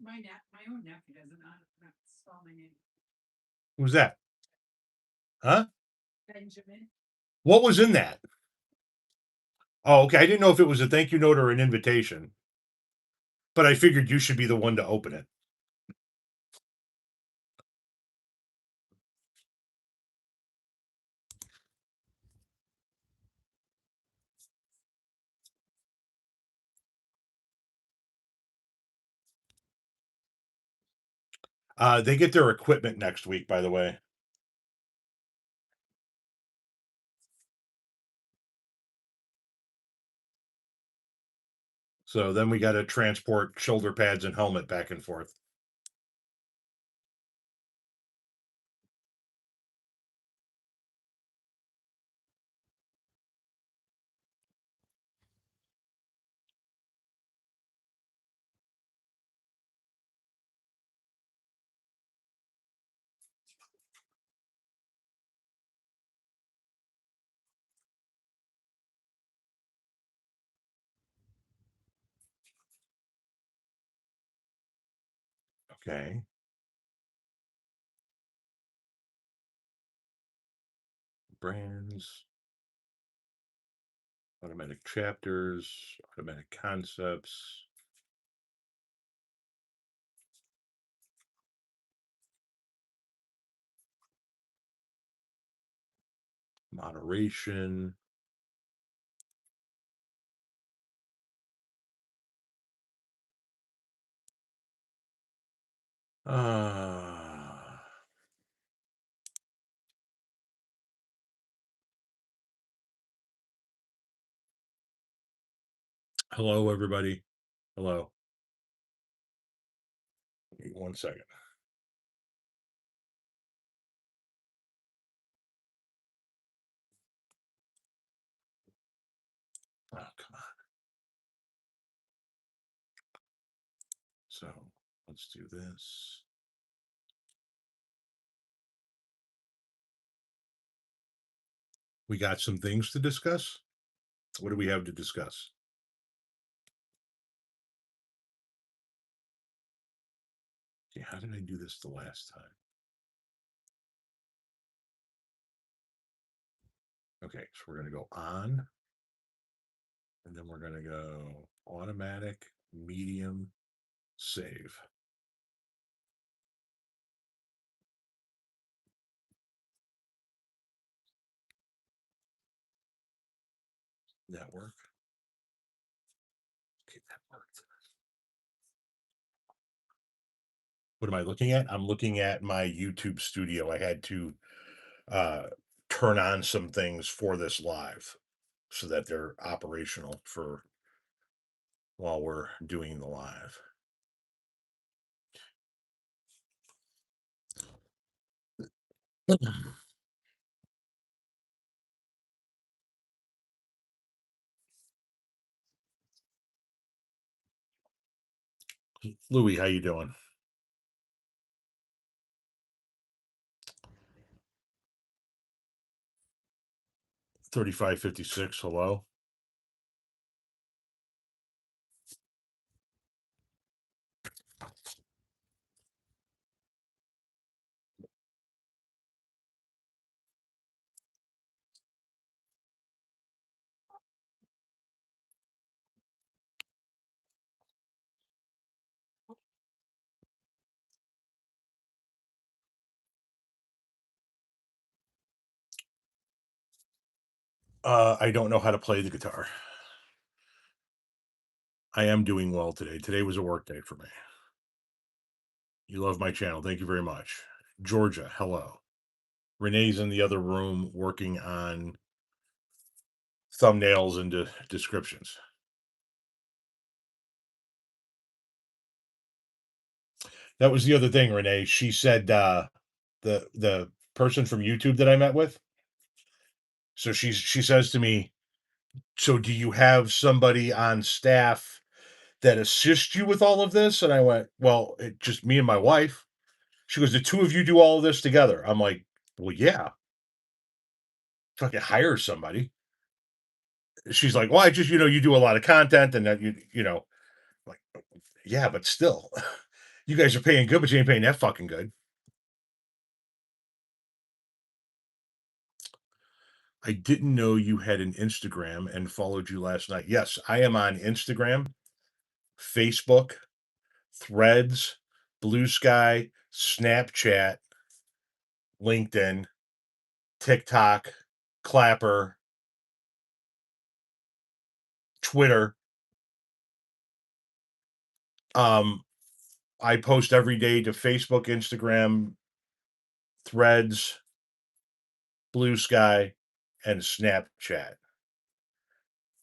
My own nephew doesn't not spell my name. Who's that? Huh? Benjamin. What was in that? Oh, okay. I didn't know if it was a thank you note or an invitation, but I figured you should be the one to open it. They get their equipment next week, by the way. So then we got to transport shoulder pads and helmet back and forth. Okay. Brands, automatic chapters, automatic concepts. Moderation. Hello, everybody. Hello. 1 second. Oh, come on. So let's do this. We got some things to discuss. What do we have to discuss? Okay, how did I do this the last time? Okay, so we're going to go on, and then we're going to go automatic, medium, save. That work? Okay, that worked. What am I looking at? I'm looking at my YouTube studio. I had to turn on some things for this live so that they're operational for while we're doing the live. Louis, how you doing? 3556, hello. I don't know how to play the guitar. I am doing well today. Today was a work day for me. You love my channel. Thank you very much. Georgia, hello. Renee's in the other room working on thumbnails and descriptions. That was the other thing, Renee. She said the person from YouTube that I met with. So she says to me, "So do you have somebody on staff that assists you with all of this?" And I went, "Well, it just me and my wife." She goes, "The two of you do all of this together?" I'm like, "Well, yeah. Fucking hire somebody." She's like, "Well, I just, you do a lot of content and that like, yeah, but still." You guys are paying good, but you ain't paying that fucking good. I didn't know you had an Instagram and followed you last night. Yes, I am on Instagram, Facebook, Threads, Bluesky, Snapchat, LinkedIn, TikTok, Clapper, Twitter. I post every day to Facebook, Instagram, Threads, Bluesky, and Snapchat,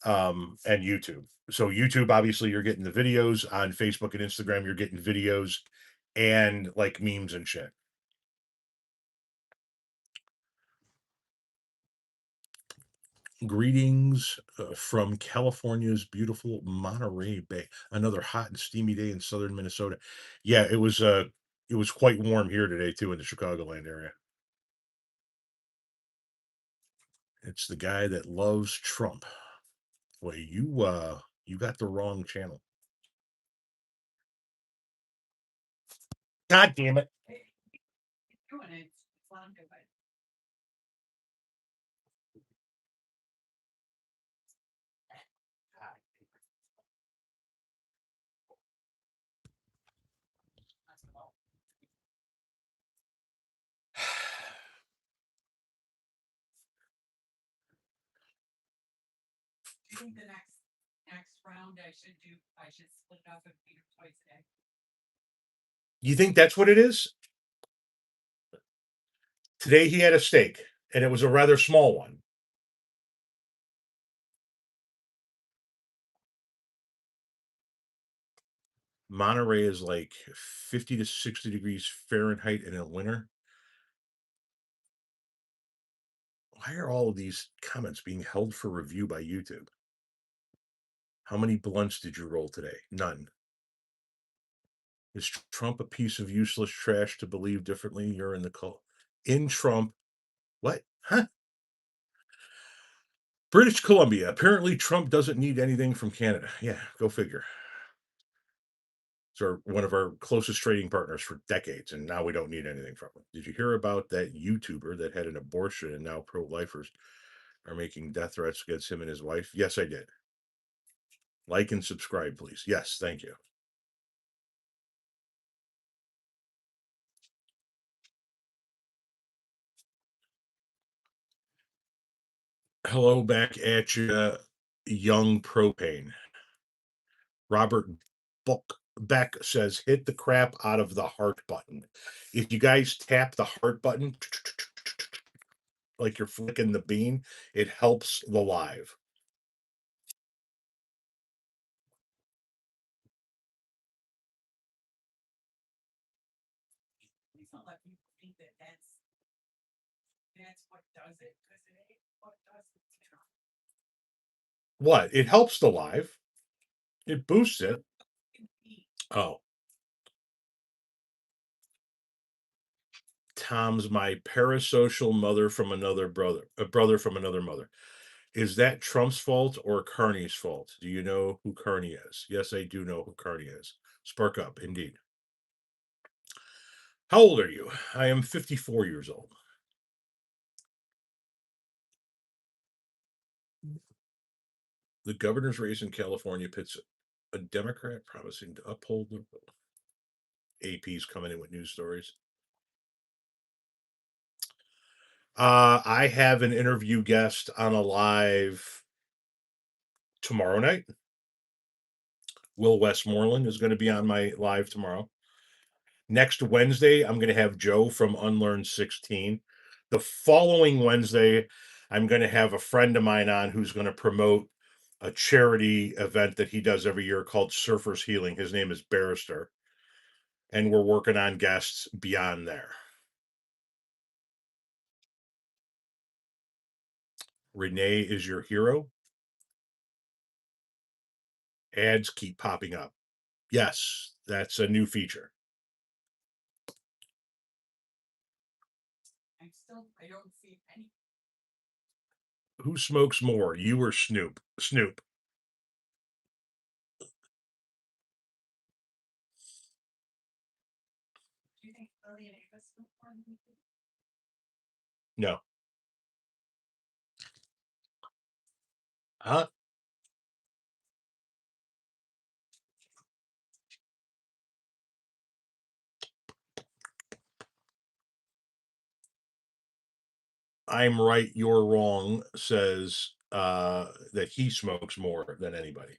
and YouTube. So YouTube, obviously, you're getting the videos. On Facebook and Instagram, you're getting videos and like memes and shit. Greetings from California's beautiful Monterey Bay. Another hot and steamy day in southern Minnesota. Yeah, it was quite warm here today too in the Chicagoland area. It's the guy that loves Trump. Well, you got the wrong channel. God damn it. Doing it. It's not good, but that's all. Do you think the next round I should split it up and feed her twice a day? You think that's what it is? Today he had a steak, and it was a rather small one. Monterey is like 50 to 60 degrees Fahrenheit in the winter. Why are all of these comments being held for review by YouTube? How many blunts did you roll today? None. Is Trump a piece of useless trash to believe differently? You're in the cult. In Trump, what? Huh? British Columbia. Apparently, Trump doesn't need anything from Canada. Yeah, go figure. It's one of our closest trading partners for decades, and now we don't need anything from him. Did you hear about that YouTuber that had an abortion and now pro-lifers are making death threats against him and his wife? Yes, I did. Like and subscribe, please. Yes, thank you. Hello back at you, young propane. Robert Beck says, hit the crap out of the heart button. If you guys tap the heart button, like you're flicking the bean, it helps the live. Please don't let people think that that's what does it, because it ain't what does it. What? It helps the live. It boosts it. Oh. Tom's my parasocial mother from another brother, a brother from another mother. Is that Trump's fault or Carney's fault? Do you know who Carney is? Yes, I do know who Carney is. Spark up, indeed. How old are you? I am 54 years old. The governor's race in California pits a Democrat promising to uphold the AP's coming in with news stories. I have an interview guest on a live tomorrow night. Will Westmoreland is going to be on my live tomorrow. Next Wednesday, I'm going to have Joe from Unlearn 16. The following Wednesday, I'm going to have a friend of mine on who's going to promote a charity event that he does every year called Surfers Healing. His name is Barrister. And we're working on guests beyond there. Renee is your hero. Ads keep popping up. Yes, that's a new feature. I don't see any. Who smokes more, you or Snoop? Snoop. No. Huh? I'm right, you're wrong says that he smokes more than anybody.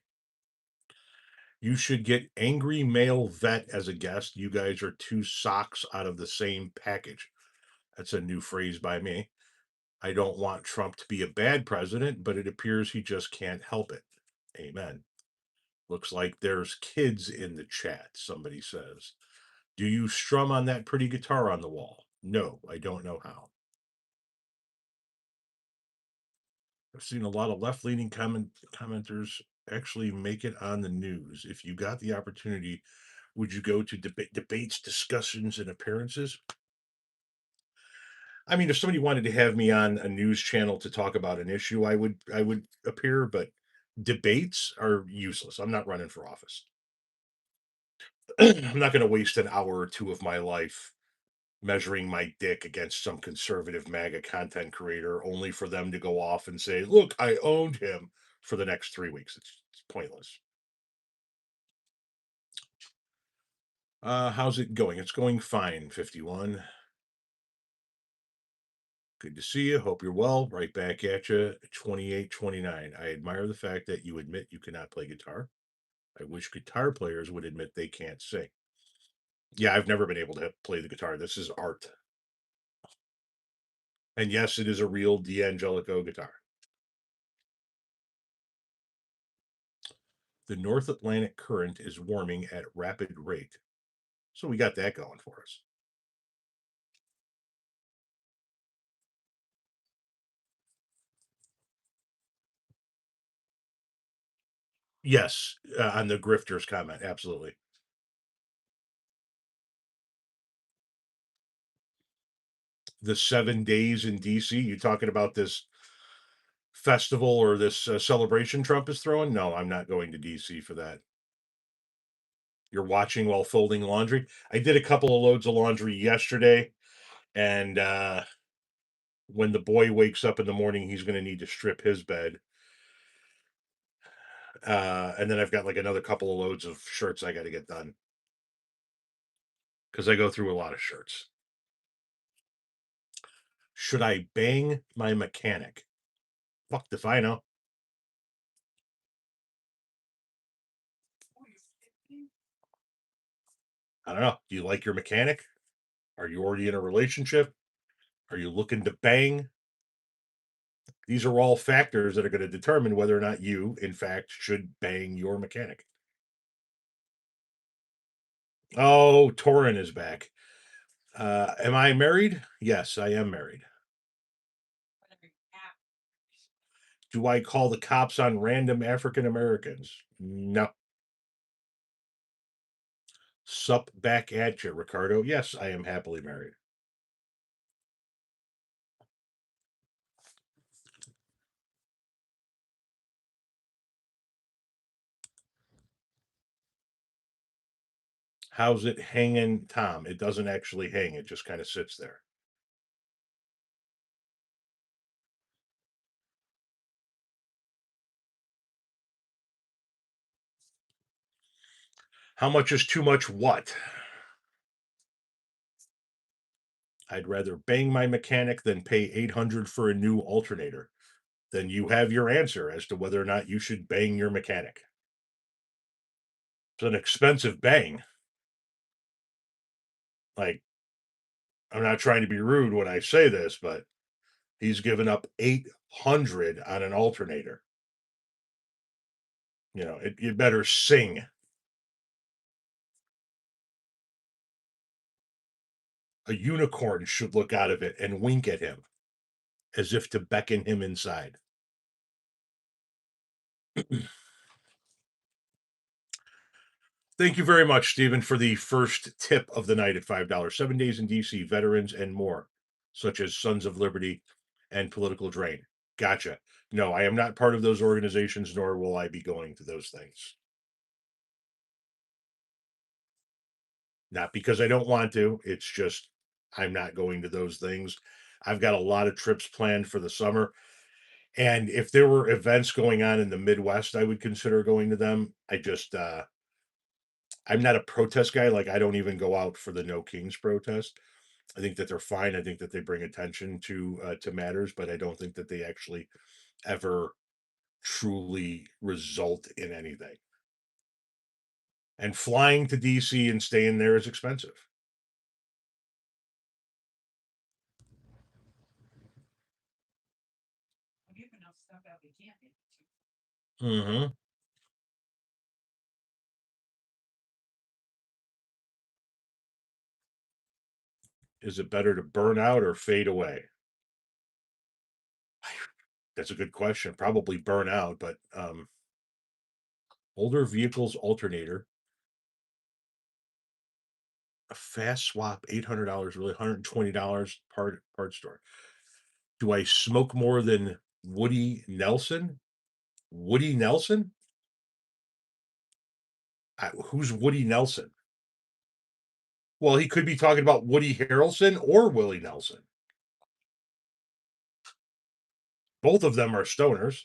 You should get angry male vet as a guest. You guys are two socks out of the same package. That's a new phrase by me. I don't want Trump to be a bad president, but it appears he just can't help it. Amen. Looks like there's kids in the chat, somebody says. Do you strum on that pretty guitar on the wall? No, I don't know how. I've seen a lot of left-leaning commenters actually make it on the news. If you got the opportunity, would you go to debates, discussions, and appearances? I mean, if somebody wanted to have me on a news channel to talk about an issue, I would appear, but debates are useless. I'm not running for office. I'm not going to waste an hour or two of my life measuring my dick against some conservative MAGA content creator only for them to go off and say, look, I owned him for the next 3 weeks. It's pointless. How's it going? It's going fine, 51. Good to see you. Hope you're well. Right back at you, 2829. I admire the fact that you admit you cannot play guitar. I wish guitar players would admit they can't sing. Yeah, I've never been able to play the guitar. This is art. And yes, it is a real D'Angelico guitar. The North Atlantic current is warming at rapid rate. So we got that going for us. Yes, on the grifters comment, absolutely. The 7 days in DC. You talking about this festival or this celebration Trump is throwing? No, I'm not going to DC for that. You're watching while folding laundry. I did a couple of loads of laundry yesterday, and when the boy wakes up in the morning, he's going to need to strip his bed. And then I've got like another couple of loads of shirts I got to get done because I go through a lot of shirts. Should I bang my mechanic? Fuck if I know. I don't know. Do you like your mechanic? Are you already in a relationship? Are you looking to bang? These are all factors that are going to determine whether or not you, in fact, should bang your mechanic. Oh, Torin is back. Am I married? Yes, I am married. Do I call the cops on random African Americans? No. Sup back at you, Ricardo. Yes, I am happily married. How's it hanging, Tom? It doesn't actually hang, it just kind of sits there. How much is too much what? I'd rather bang my mechanic than pay 800 for a new alternator. Then you have your answer as to whether or not you should bang your mechanic. It's an expensive bang. Like, I'm not trying to be rude when I say this, but he's given up 800 on an alternator. You better sing. A unicorn should look out of it and wink at him as if to beckon him inside. Thank you very much, Stephen, for the first tip of the night at $5. 7 days in DC, veterans and more, such as Sons of Liberty and Political Drain. Gotcha. No, I am not part of those organizations, nor will I be going to those things. Not because I don't want to, it's just I'm not going to those things. I've got a lot of trips planned for the summer. And if there were events going on in the Midwest, I would consider going to them. I'm not a protest guy. Like, I don't even go out for the No Kings protest. I think that they're fine. I think that they bring attention to matters, but I don't think that they actually ever truly result in anything. And flying to DC and staying there is expensive. We have enough stuff out we can't get to. Mm-hmm. Is it better to burn out or fade away? That's a good question. Probably burn out, but older vehicles alternator, a fast swap, $800, really $120 part store. Do I smoke more than Woody Nelson? Woody Nelson? Who's Woody Nelson? Well, he could be talking about Woody Harrelson or Willie Nelson. Both of them are stoners.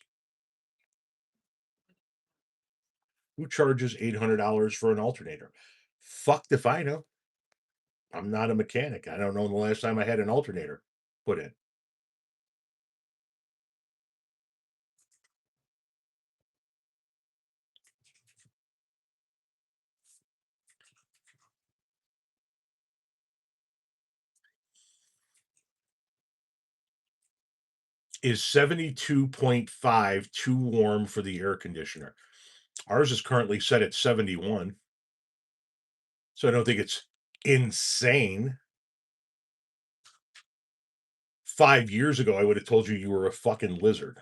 Who charges $800 for an alternator? Fucked if I know. I'm not a mechanic. I don't know the last time I had an alternator put in. Is 72.5 too warm for the air conditioner? Ours is currently set at 71. So I don't think it's insane. 5 years ago, I would have told you you were a fucking lizard.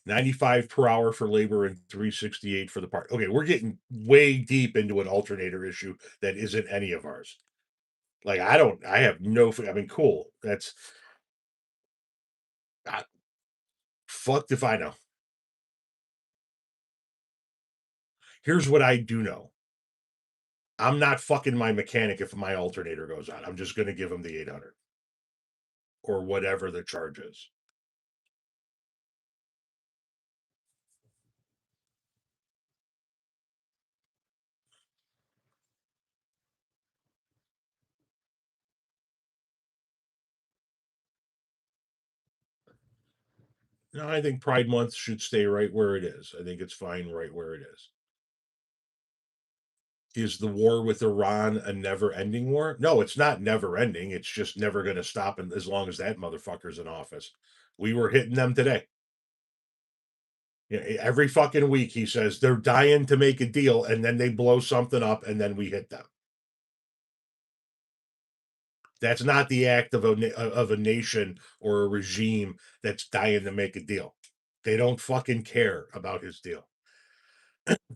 95 per hour for labor and 368 for the part. Okay, we're getting way deep into an alternator issue that isn't any of ours. Like, I have no, I mean, cool. That's fucked if I know. Here's what I do know. I'm not fucking my mechanic if my alternator goes out. I'm just going to give him the 800 or whatever the charge is. No, I think Pride Month should stay right where it is. I think it's fine right where it is. Is the war with Iran a never ending war? No, it's not never ending. It's just never going to stop as long as that motherfucker's in office. We were hitting them today. Yeah, every fucking week he says they're dying to make a deal and then they blow something up and then we hit them. That's not the act of a nation or a regime that's dying to make a deal. They don't fucking care about his deal.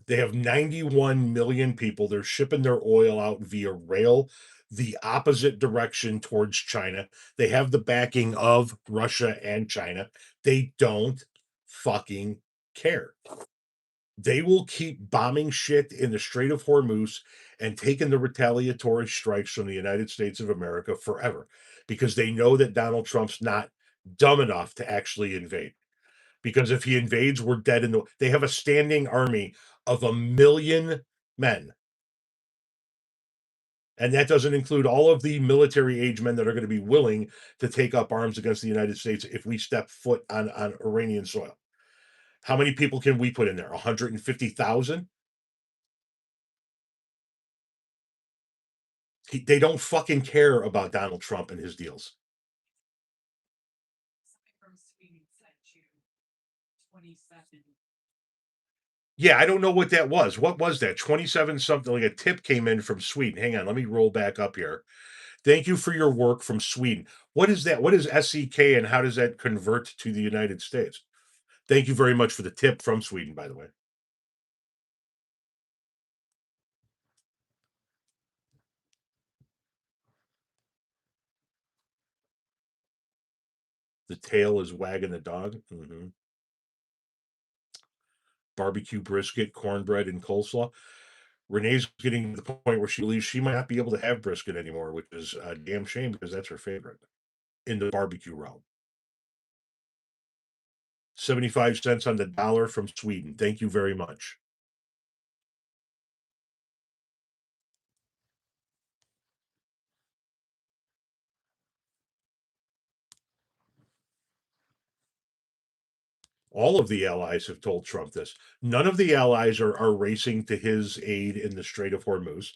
They have 91 million people. They're shipping their oil out via rail the opposite direction towards China. They have the backing of Russia and China. They don't fucking care. They will keep bombing shit in the Strait of Hormuz and taking the retaliatory strikes from the United States of America forever because they know that Donald Trump's not dumb enough to actually invade. Because if he invades, we're dead in the. They have a standing army of 1 million men. And that doesn't include all of the military age men that are going to be willing to take up arms against the United States if we step foot on Iranian soil. How many people can we put in there? 150,000? They don't fucking care about Donald Trump and his deals. Something from Sweden sent you 27. Yeah, I don't know what that was. What was that? 27 something, like a tip came in from Sweden. Hang on, let me roll back up here. Thank you for your work from Sweden. What is that? What is SEK and how does that convert to the United States? Thank you very much for the tip from Sweden, by the way. The tail is wagging the dog. Mm-hmm. Barbecue brisket, cornbread, and coleslaw. Renee's getting to the point where she believes she might not be able to have brisket anymore, which is a damn shame because that's her favorite in the barbecue realm. 75 cents on the dollar from Sweden. Thank you very much. All of the allies have told Trump this. None of the allies are racing to his aid in the Strait of Hormuz.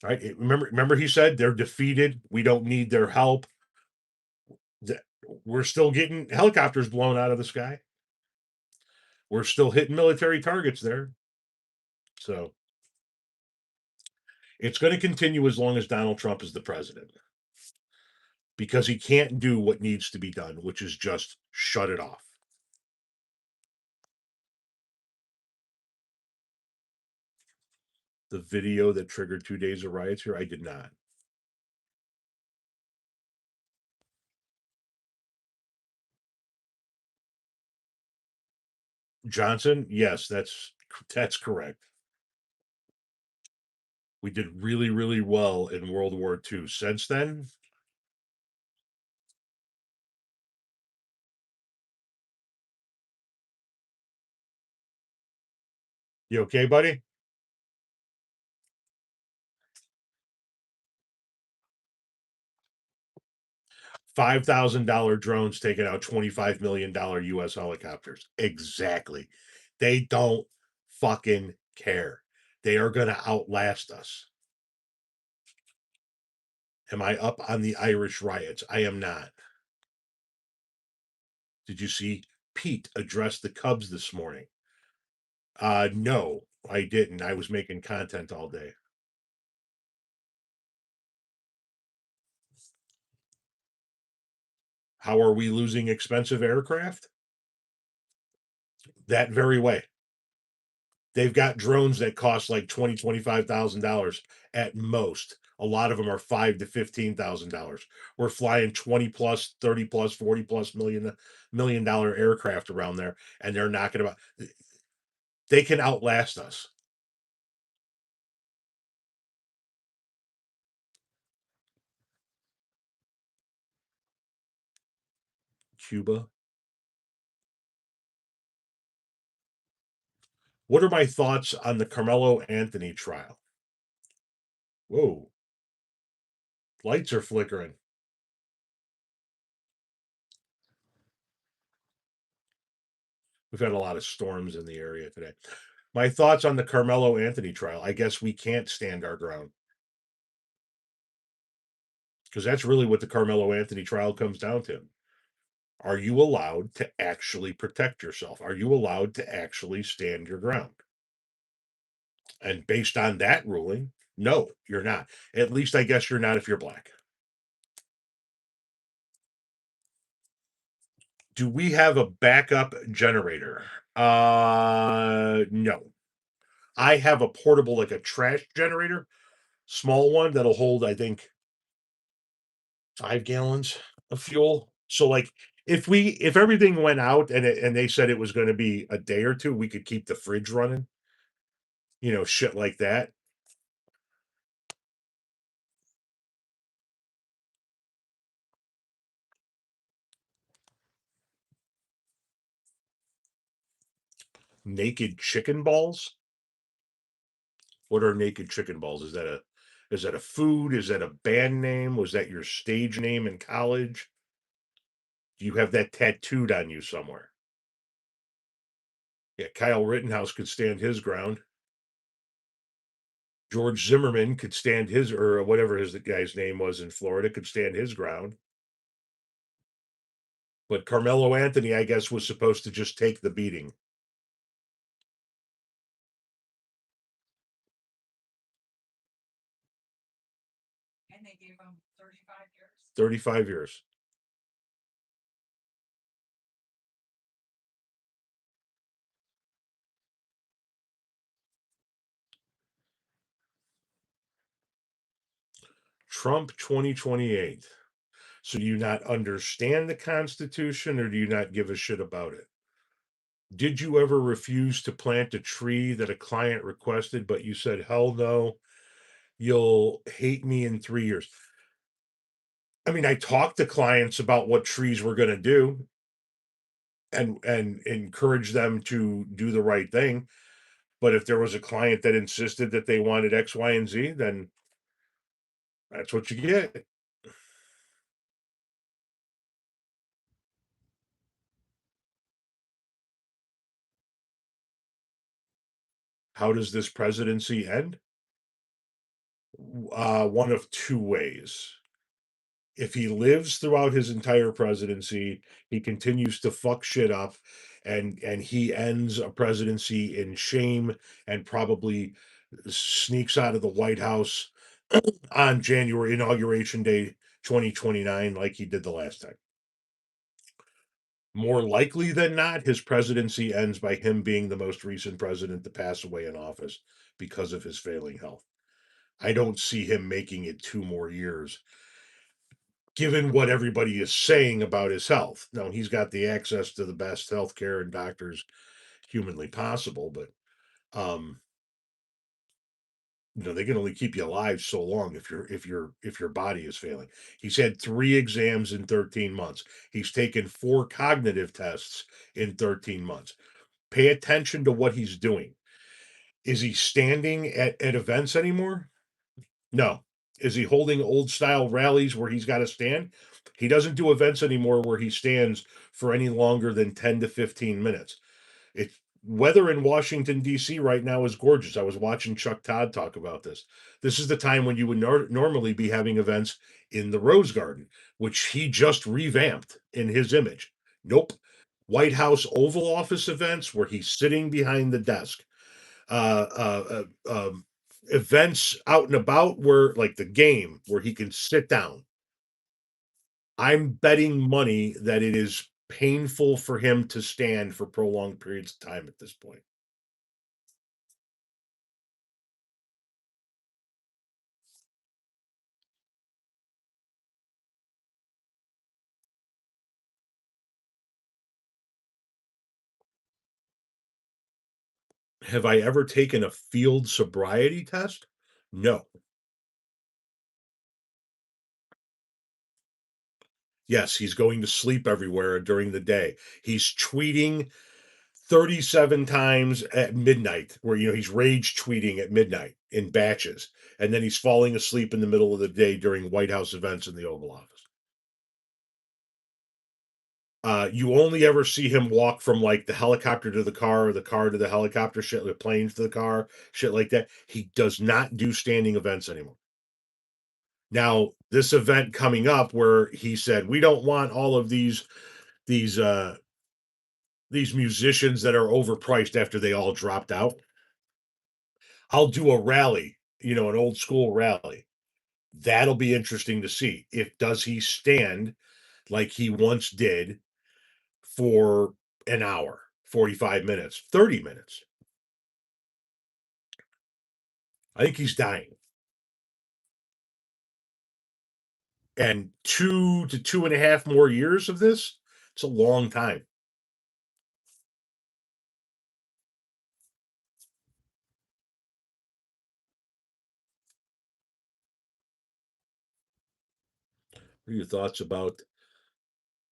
Right? Remember he said they're defeated. We don't need their help. We're still getting helicopters blown out of the sky. We're still hitting military targets there. So it's going to continue as long as Donald Trump is the president because he can't do what needs to be done, which is just shut it off. The video that triggered 2 days of riots here, I did not. Johnson, yes, that's correct. We did really, really well in World War II. Since then, you okay, buddy? $5,000 drones taking out $25 million US helicopters. Exactly. They don't fucking care. They are going to outlast us. Am I up on the Irish riots? I am not. Did you see Pete address the Cubs this morning? No, I didn't. I was making content all day. How are we losing expensive aircraft? That very way. They've got drones that cost like $25,000 at most. A lot of them are $5,000 to $15,000. We're flying 20 plus, 30 plus, 40 plus million dollar aircraft around there, and they're knocking about. They can outlast us. Cuba. What are my thoughts on the Carmelo Anthony trial? Whoa, lights are flickering. We've had a lot of storms in the area today. My thoughts on the Carmelo Anthony trial. I guess we can't stand our ground. Because that's really what the Carmelo Anthony trial comes down to. Are you allowed to actually protect yourself? Are you allowed to actually stand your ground? And based on that ruling, no, you're not. At least I guess you're not if you're black. Do we have a backup generator? No. I have a portable, like a trash generator, small one that'll hold, I think, 5 gallons of fuel. So like if everything went out and they said it was going to be a day or two, we could keep the fridge running, shit like that. Naked chicken balls. What are naked chicken balls? Is that a food? Is that a band name? Was that your stage name in college? Do you have that tattooed on you somewhere? Yeah, Kyle Rittenhouse could stand his ground. George Zimmerman could stand his, or whatever the guy's name was in Florida, could stand his ground. But Carmelo Anthony, I guess, was supposed to just take the beating. And they gave him 35 years. 35 years. Trump 2028. So do you not understand the Constitution or do you not give a shit about it? Did you ever refuse to plant a tree that a client requested, but you said, hell no, you'll hate me in 3 years? I mean, I talked to clients about what trees we're going to do and encourage them to do the right thing. But if there was a client that insisted that they wanted X, Y, and Z, then that's what you get. How does this presidency end? One of two ways. If he lives throughout his entire presidency, he continues to fuck shit up, and he ends a presidency in shame and probably sneaks out of the White House on January inauguration day 2029 like he did the last time. More likely than not, his presidency ends by him being the most recent president to pass away in office because of his failing health. I don't see him making it 2 more years, given what everybody is saying about his health. Now, he's got the access to the best health care and doctors humanly possible, but um, they can only keep you alive so long if your body is failing. He's had 3 exams in 13 months. He's taken 4 cognitive tests in 13 months. Pay attention to what he's doing. Is he standing at events anymore? No. Is he holding old style rallies where he's got to stand? He doesn't do events anymore where he stands for any longer than 10 to 15 minutes. It's weather in Washington, D.C. right now is gorgeous. I was watching Chuck Todd talk about this. This is the time when you would normally be having events in the Rose Garden, which he just revamped in his image. Nope. White House Oval Office events where he's sitting behind the desk. Events out and about where, like the game, where he can sit down. I'm betting money that it is painful for him to stand for prolonged periods of time at this point. Have I ever taken a field sobriety test? No. Yes, he's going to sleep everywhere during the day. He's tweeting 37 times at midnight, where he's rage tweeting at midnight in batches, and then he's falling asleep in the middle of the day during White House events in the Oval Office. You only ever see him walk from like the helicopter to the car, or the car to the helicopter, shit, the planes to the car, shit like that. He does not do standing events anymore. Now, this event coming up where he said, we don't want all of these uh these musicians that are overpriced after they all dropped out. I'll do a rally, an old school rally. That'll be interesting to see. If does he stand like he once did for an hour, 45 minutes, 30 minutes. I think he's dying. And 2 to 2.5 more years of this, it's a long time. What are your thoughts about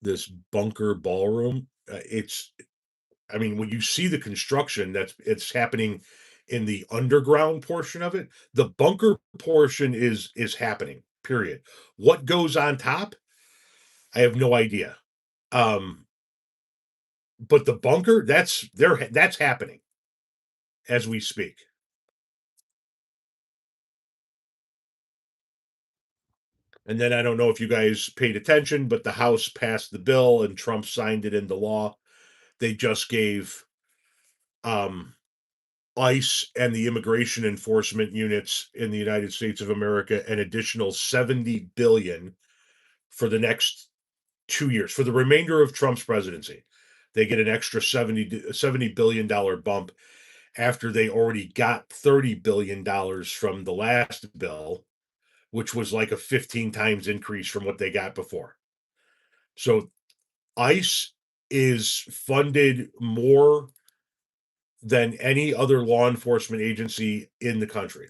this bunker ballroom? I mean, when you see the construction it's happening in the underground portion of it, the bunker portion is happening. Period. What goes on top? I have no idea. Um, but the bunker, that's happening as we speak. And then I don't know if you guys paid attention, but the House passed the bill and Trump signed it into law. They just gave um ICE and the immigration enforcement units in the United States of America an additional 70 billion for the next 2 years. For the remainder of Trump's presidency, they get an extra $70 billion bump after they already got $30 billion from the last bill, which was like a 15 times increase from what they got before. So ICE is funded more than any other law enforcement agency in the country.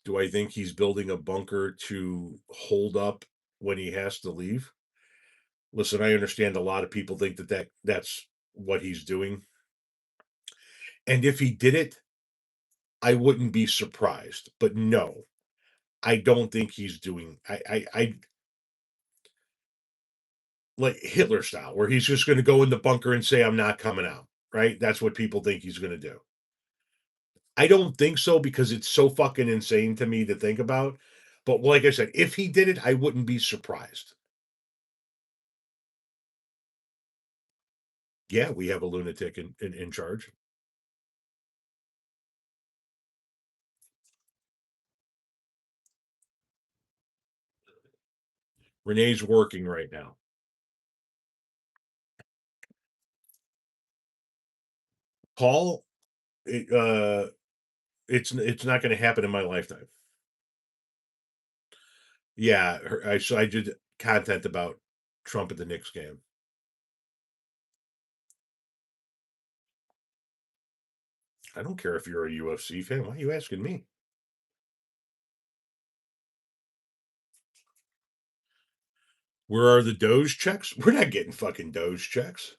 Do I think he's building a bunker to hold up when he has to leave? Listen, I understand a lot of people think that's what he's doing. And if he did it, I wouldn't be surprised. But no, I don't think he's doing I like Hitler style, where he's just gonna go in the bunker and say, I'm not coming out. Right? That's what people think he's gonna do. I don't think so because it's so fucking insane to me to think about. But like I said, if he did it, I wouldn't be surprised. Yeah, we have a lunatic in charge. Renee's working right now. Paul, it, it's not going to happen in my lifetime. Yeah, I did content about Trump at the Knicks game. I don't care if you're a UFC fan. Why are you asking me? Where are the Doge checks? We're not getting fucking Doge checks.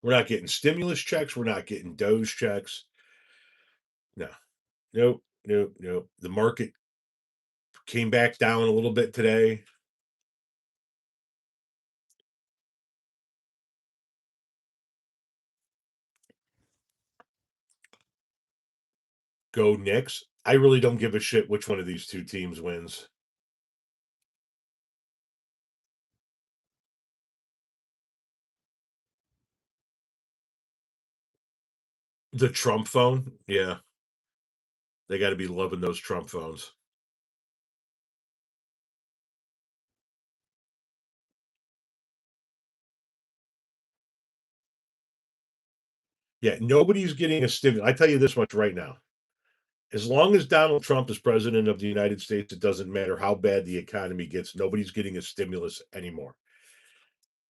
We're not getting stimulus checks. We're not getting Doge checks. No, nope, nope, nope. The market came back down a little bit today. Go Knicks. I really don't give a shit which one of these two teams wins. The Trump phone, yeah, they got to be loving those Trump phones. Yeah, nobody's getting a stimulus. I tell you this much right now. As long as Donald Trump is president of the United States, it doesn't matter how bad the economy gets. Nobody's getting a stimulus anymore.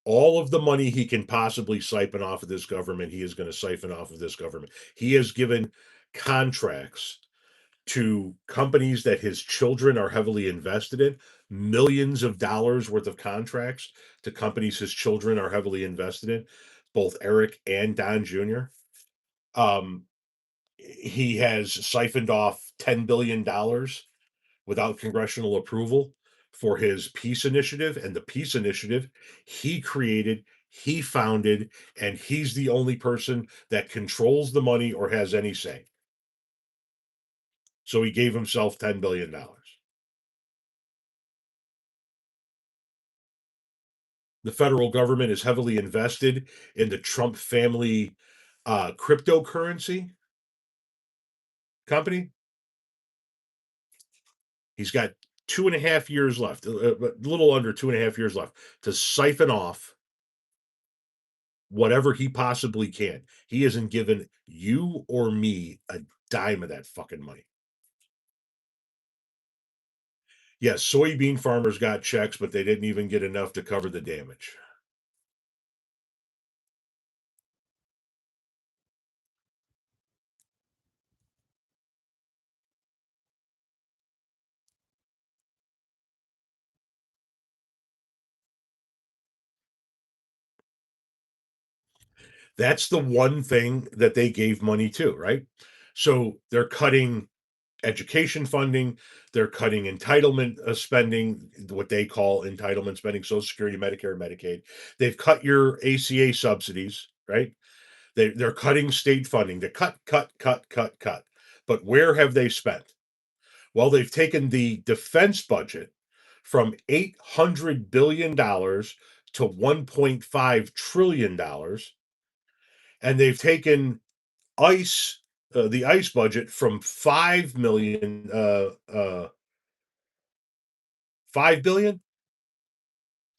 All of the money he can possibly siphon off of this government, he is going to siphon off of this government. He has given contracts to companies that his children are heavily invested in, millions of dollars worth of contracts to companies his children are heavily invested in, both Eric and Don Jr. Um, he has siphoned off $10 billion without congressional approval for his peace initiative. And the peace initiative he created, he founded, and he's the only person that controls the money or has any say. So he gave himself $10 billion. The federal government is heavily invested in the Trump family cryptocurrency company. He's got 2.5 years left, a little under 2.5 years left to siphon off whatever he possibly can. He hasn't given you or me a dime of that fucking money. Yes, soybean farmers got checks, but they didn't even get enough to cover the damage. That's the one thing that they gave money to, right? So they're cutting education funding, they're cutting entitlement spending, what they call entitlement spending, Social Security, Medicare, Medicaid. They've cut your ACA subsidies, right? They're cutting state funding. They cut, cut, cut, cut, cut. But where have they spent? Well, they've taken the defense budget from $800 billion to $1.5 trillion, and they've taken ICE, the ICE budget from 5 billion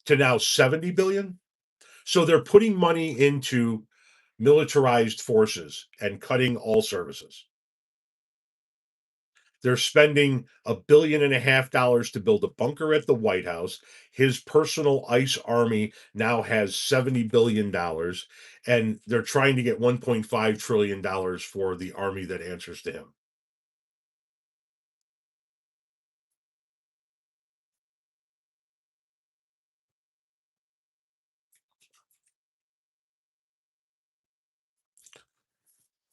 to now 70 billion. So they're putting money into militarized forces and cutting all services. They're spending $1.5 billion to build a bunker at the White House. His personal ICE army now has $70 billion, and they're trying to get $1.5 trillion for the army that answers to him.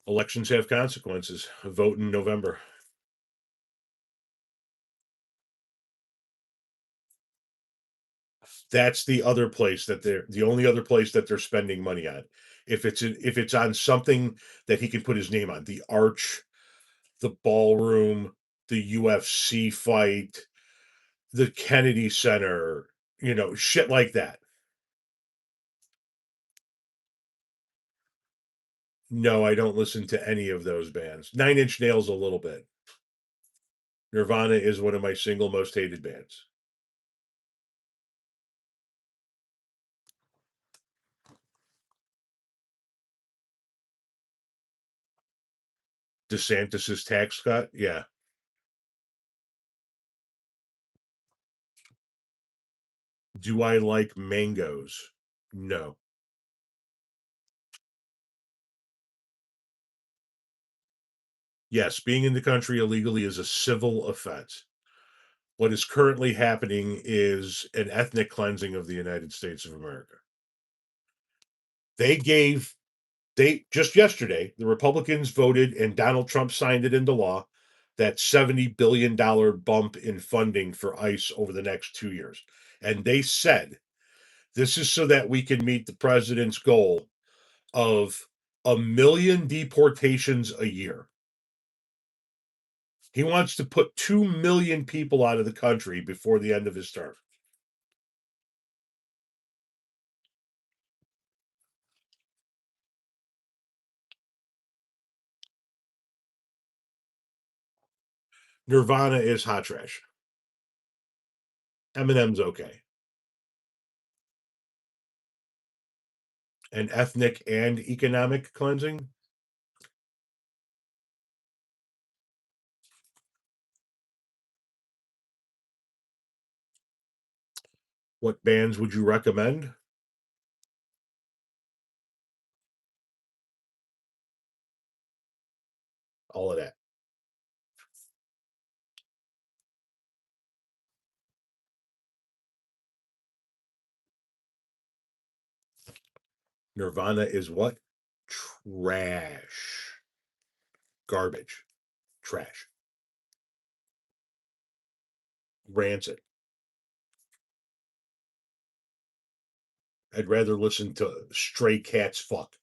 Elections have consequences. Vote in November. That's the other place that they're the only other place that they're spending money on. If it's on something that he can put his name on, the Arch, the Ballroom, the UFC fight, the Kennedy Center, shit like that. No, I don't listen to any of those bands. Nine Inch Nails a little bit. Nirvana is one of my single most hated bands. DeSantis's tax cut, yeah. Do I like mangoes? No. Yes, being in the country illegally is a civil offense. What is currently happening is an ethnic cleansing of the United States of America. They gave they just yesterday, the Republicans voted and Donald Trump signed it into law, that $70 billion bump in funding for ICE over the next 2 years. And they said this is so that we can meet the president's goal of 1 million deportations a year. He wants to put 2 million people out of the country before the end of his term. Nirvana is hot trash. Eminem's okay. And ethnic and economic cleansing? What bands would you recommend? All of that. Nirvana is what? Trash. Garbage. Trash. Rancid. I'd rather listen to Stray Cats fuck.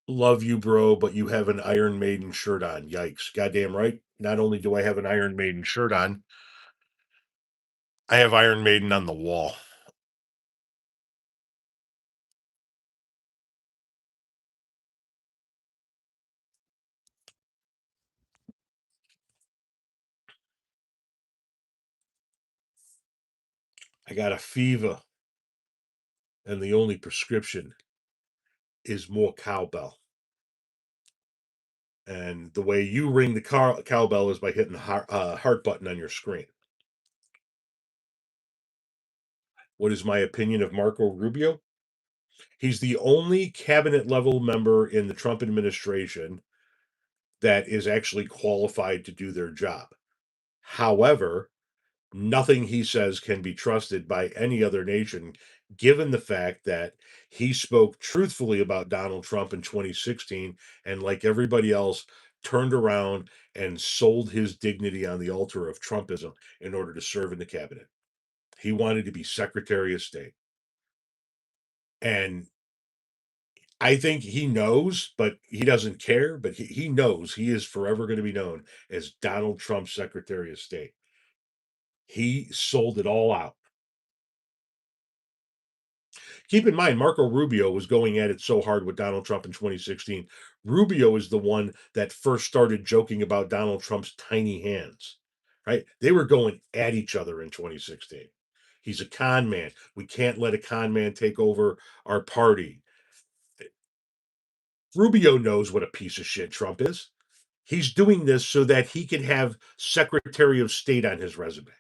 Love you, bro, but you have an Iron Maiden shirt on. Yikes. Goddamn right. Not only do I have an Iron Maiden shirt on, I have Iron Maiden on the wall. I got a fever, and the only prescription is more cowbell. And the way you ring the cowbell is by hitting the heart button on your screen. What is my opinion of Marco Rubio? He's the only cabinet level member in the Trump administration that is actually qualified to do their job. However, nothing he says can be trusted by any other nation, given the fact that he spoke truthfully about Donald Trump in 2016 and, like everybody else, turned around and sold his dignity on the altar of Trumpism in order to serve in the cabinet. He wanted to be Secretary of State. And I think he knows, but he doesn't care. But he knows he is forever going to be known as Donald Trump's Secretary of State. He sold it all out. Keep in mind, Marco Rubio was going at it so hard with Donald Trump in 2016. Rubio is the one that first started joking about Donald Trump's tiny hands, right? They were going at each other in 2016. He's a con man. We can't let a con man take over our party. Rubio knows what a piece of shit Trump is. He's doing this so that he can have Secretary of State on his resume,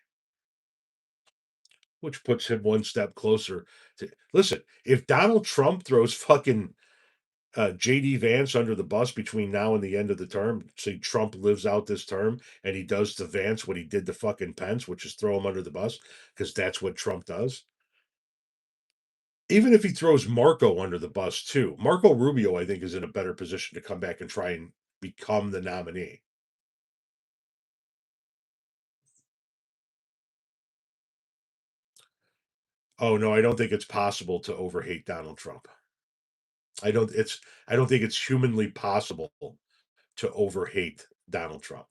which puts him one step closer to listen. If Donald Trump throws fucking JD Vance under the bus between now and the end of the term, say Trump lives out this term and he does to Vance what he did to fucking Pence, which is throw him under the bus, because that's what Trump does. Even if he throws Marco under the bus too, Marco Rubio, I think, is in a better position to come back and try and become the nominee. Oh no, I don't think it's possible to overhate Donald Trump. I don't think it's humanly possible to overhate Donald Trump.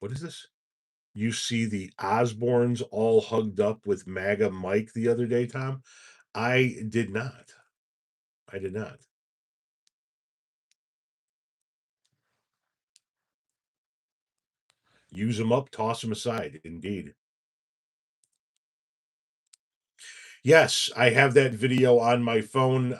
What is this? You see the Osbournes all hugged up with MAGA Mike the other day, Tom? I did not. I did not. Use them up, toss them aside. Indeed. Yes, I have that video on my phone.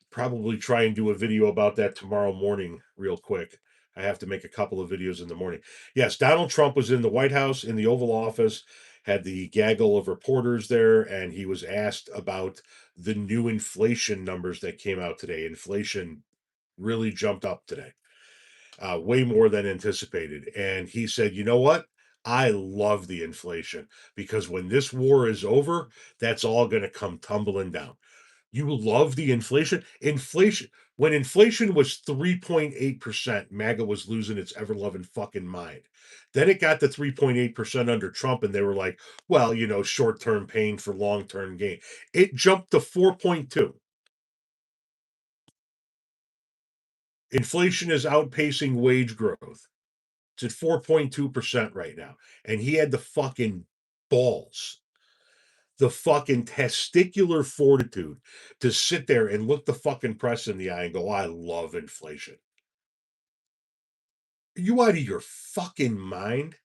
Probably try and do a video about that tomorrow morning, real quick. I have to make a couple of videos in the morning. Yes, Donald Trump was in the White House, in the Oval Office, had the gaggle of reporters there, and he was asked about the new inflation numbers that came out today. Inflation really jumped up today, way more than anticipated. And he said, you know what? I love the inflation because when this war is over, that's all going to come tumbling down. You love the inflation. When inflation was 3.8%, MAGA was losing its ever loving fucking mind. Then it got to 3.8% under Trump, and they were like, well, short term pain for long term gain. It jumped to 4.2. Inflation is outpacing wage growth. It's at 4.2% right now. And he had the fucking balls, the fucking testicular fortitude to sit there and look the fucking press in the eye and go, I love inflation. Are you out of your fucking mind?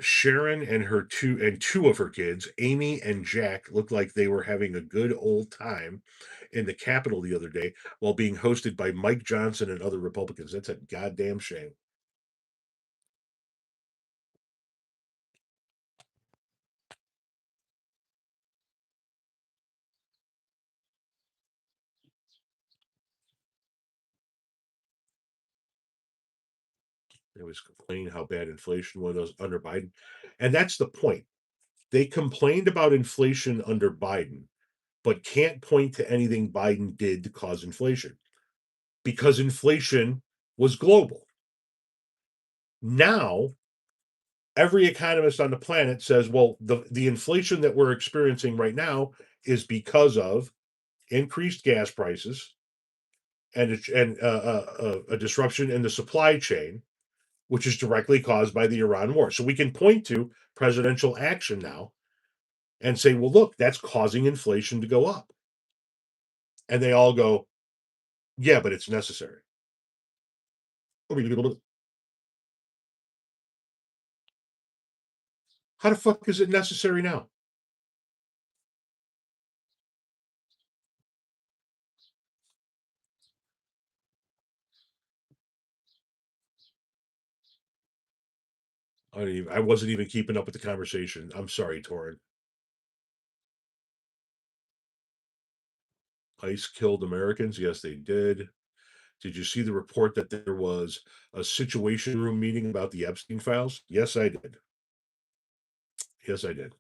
Sharon and two of her kids, Amy and Jack, looked like they were having a good old time in the Capitol the other day while being hosted by Mike Johnson and other Republicans. That's a goddamn shame. They was complaining how bad inflation was under Biden. And that's the point. They complained about inflation under Biden, but can't point to anything Biden did to cause inflation because inflation was global. Now, every economist on the planet says, well, the inflation that we're experiencing right now is because of increased gas prices and a disruption in the supply chain, which is directly caused by the Iran war. So we can point to presidential action now and say, well, look, that's causing inflation to go up. And they all go, yeah, but it's necessary. How the fuck is it necessary now? I wasn't even keeping up with the conversation. I'm sorry, Torin. ICE killed Americans. Yes, they did. Did you see the report that there was a situation room meeting about the Epstein files? Yes, I did. Yes, I did.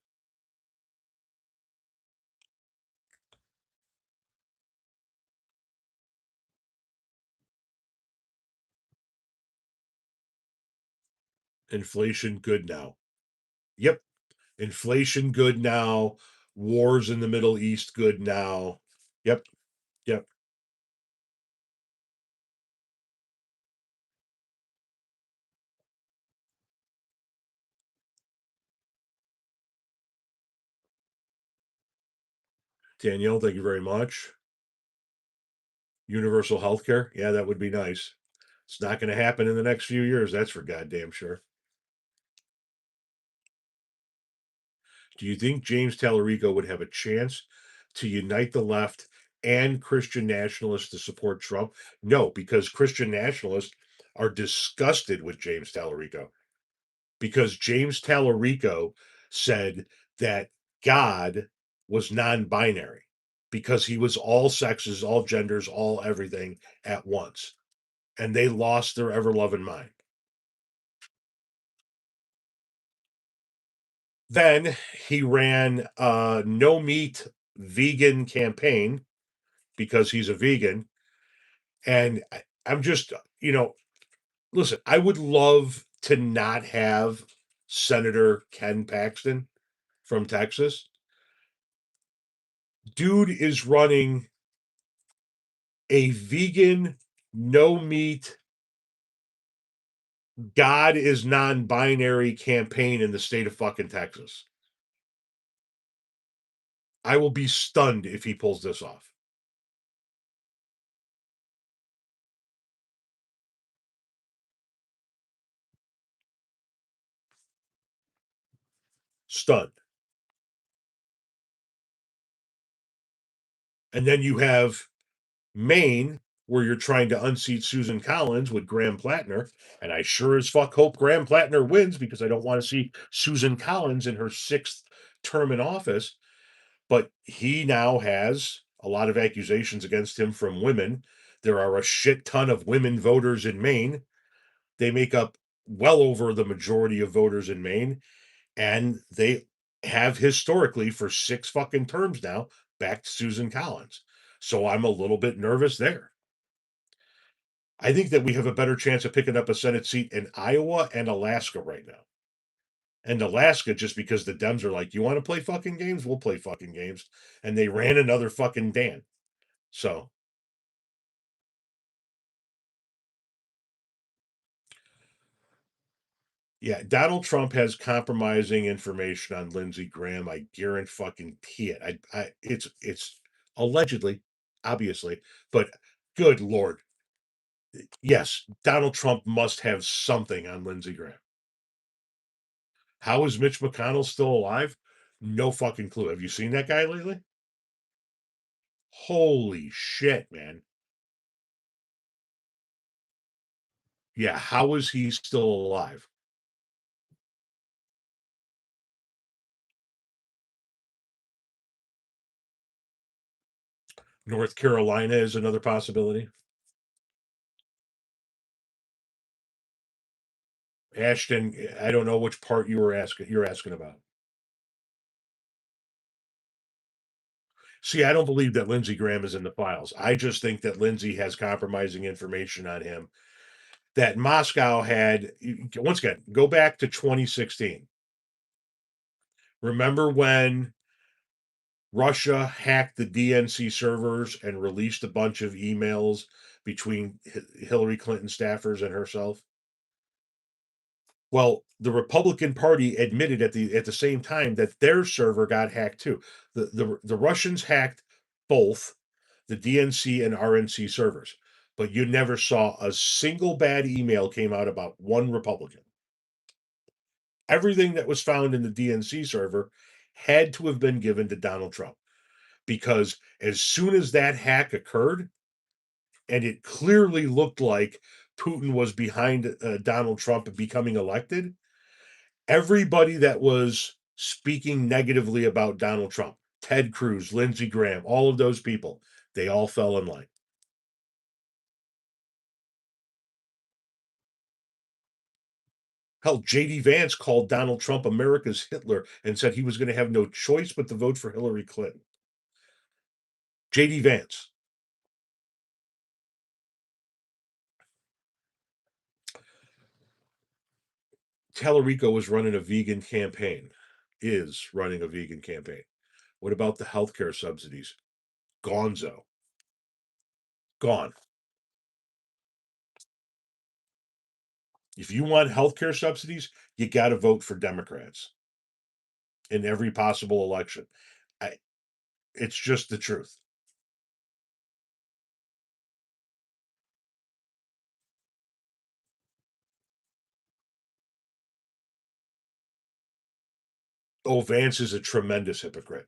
Inflation good now. Yep. Inflation good now. Wars in the Middle East good now. Yep. Yep. Danielle, thank you very much. Universal health care. Yeah, that would be nice. It's not going to happen in the next few years. That's for goddamn sure. Do you think James Tallarico would have a chance to unite the left and Christian nationalists to support Trump? No, because Christian nationalists are disgusted with James Tallarico. Because James Tallarico said that God was non binary because he was all sexes, all genders, all everything at once. And they lost their ever loving mind. Then he ran a no meat vegan campaign because he's a vegan. And I'm just, listen, I would love to not have Senator Ken Paxton from Texas. Dude is running a vegan, no meat, God is non binary campaign in the state of fucking Texas. I will be stunned if he pulls this off. Stunned. And then you have Maine, where you're trying to unseat Susan Collins with Graham Plattner. And I sure as fuck hope Graham Plattner wins because I don't want to see Susan Collins in her sixth term in office. But he now has a lot of accusations against him from women. There are a shit ton of women voters in Maine. They make up well over the majority of voters in Maine. And they have historically for 6 fucking terms now backed Susan Collins. So I'm a little bit nervous there. I think that we have a better chance of picking up a Senate seat in Iowa and Alaska right now. And Alaska, just because the Dems are like, you want to play fucking games? We'll play fucking games. And they ran another fucking Dan. So, yeah, Donald Trump has compromising information on Lindsey Graham. I guarantee it. It's allegedly, obviously, but good lord, yes, Donald Trump must have something on Lindsey Graham. How is Mitch McConnell still alive? No fucking clue. Have you seen that guy lately? Holy shit, man. Yeah, how is he still alive? North Carolina is another possibility. Ashton, I don't know which part you're asking about. See, I don't believe that Lindsey Graham is in the files. I just think that Lindsey has compromising information on him that Moscow had. Once again, go back to 2016. Remember when Russia hacked the DNC servers and released a bunch of emails between Hillary Clinton staffers and herself? Well, the Republican Party admitted at the same time that their server got hacked too. The Russians hacked both the DNC and RNC servers, but you never saw a single bad email came out about one Republican. Everything that was found in the DNC server had to have been given to Donald Trump because as soon as that hack occurred, and it clearly looked like Putin was behind Donald Trump becoming elected, everybody that was speaking negatively about Donald Trump, Ted Cruz, Lindsey Graham, all of those people, they all fell in line. Hell, J.D. Vance called Donald Trump America's Hitler and said he was going to have no choice but to vote for Hillary Clinton. J.D. Vance. Tallarico was running a vegan campaign, is running a vegan campaign. What about the healthcare subsidies? Gonzo. Gone. If you want healthcare subsidies, you got to vote for Democrats in every possible election. It's just the truth. Oh, Vance is a tremendous hypocrite.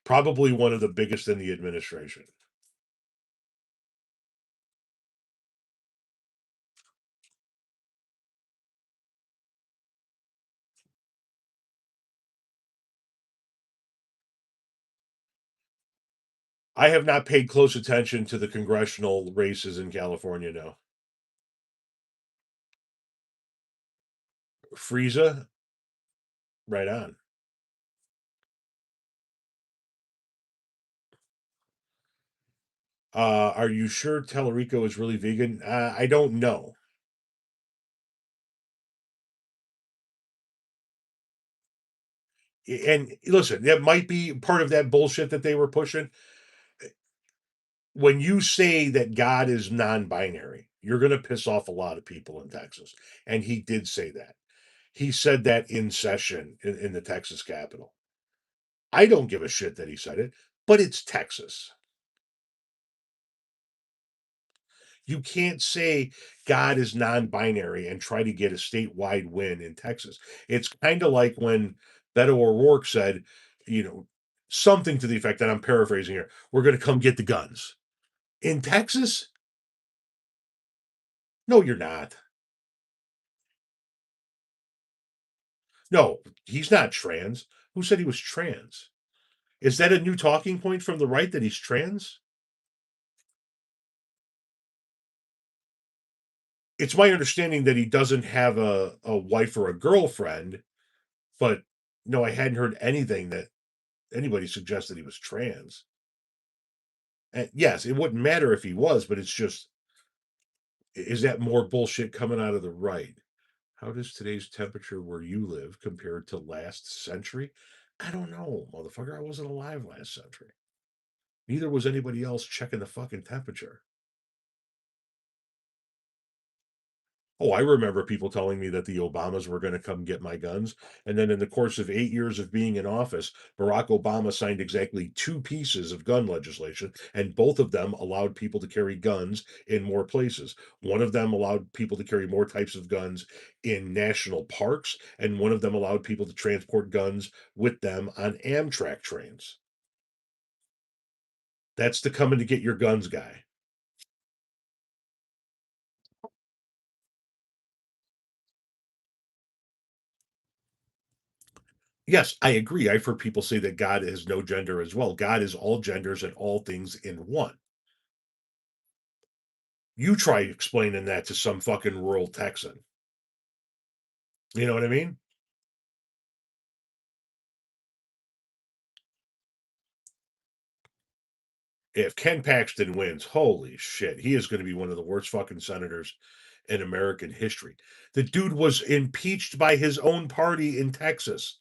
Probably one of the biggest in the administration. I have not paid close attention to the congressional races in California now. Frieza, right on. Are you sure Tellerico is really vegan? I don't know. And listen, that might be part of that bullshit that they were pushing. When you say that God is non-binary, you're going to piss off a lot of people in Texas. And he did say that. He said that in session in the Texas Capitol. I don't give a shit that he said it, but it's Texas. You can't say God is non-binary and try to get a statewide win in Texas. It's kind of like when Beto O'Rourke said, something to the effect that I'm paraphrasing here, we're going to come get the guns. In Texas? No, you're not. No, he's not trans. Who said he was trans? Is that a new talking point from the right that he's trans? It's my understanding that he doesn't have a wife or a girlfriend, but no, I hadn't heard anything that anybody suggested he was trans. And yes, it wouldn't matter if he was, but it's just, is that more bullshit coming out of the right? How does today's temperature where you live compared to last century? I don't know, motherfucker. I wasn't alive last century. Neither was anybody else checking the fucking temperature. Oh, I remember people telling me that the Obamas were going to come get my guns. And then in the course of 8 years of being in office, Barack Obama signed exactly two pieces of gun legislation, and both of them allowed people to carry guns in more places. One of them allowed people to carry more types of guns in national parks, and one of them allowed people to transport guns with them on Amtrak trains. That's the coming to get your guns guy. Yes, I agree. I've heard people say that God has no gender as well. God is all genders and all things in one. You try explaining that to some fucking rural Texan. You know what I mean? If Ken Paxton wins, holy shit, he is going to be one of the worst fucking senators in American history. The dude was impeached by his own party in Texas.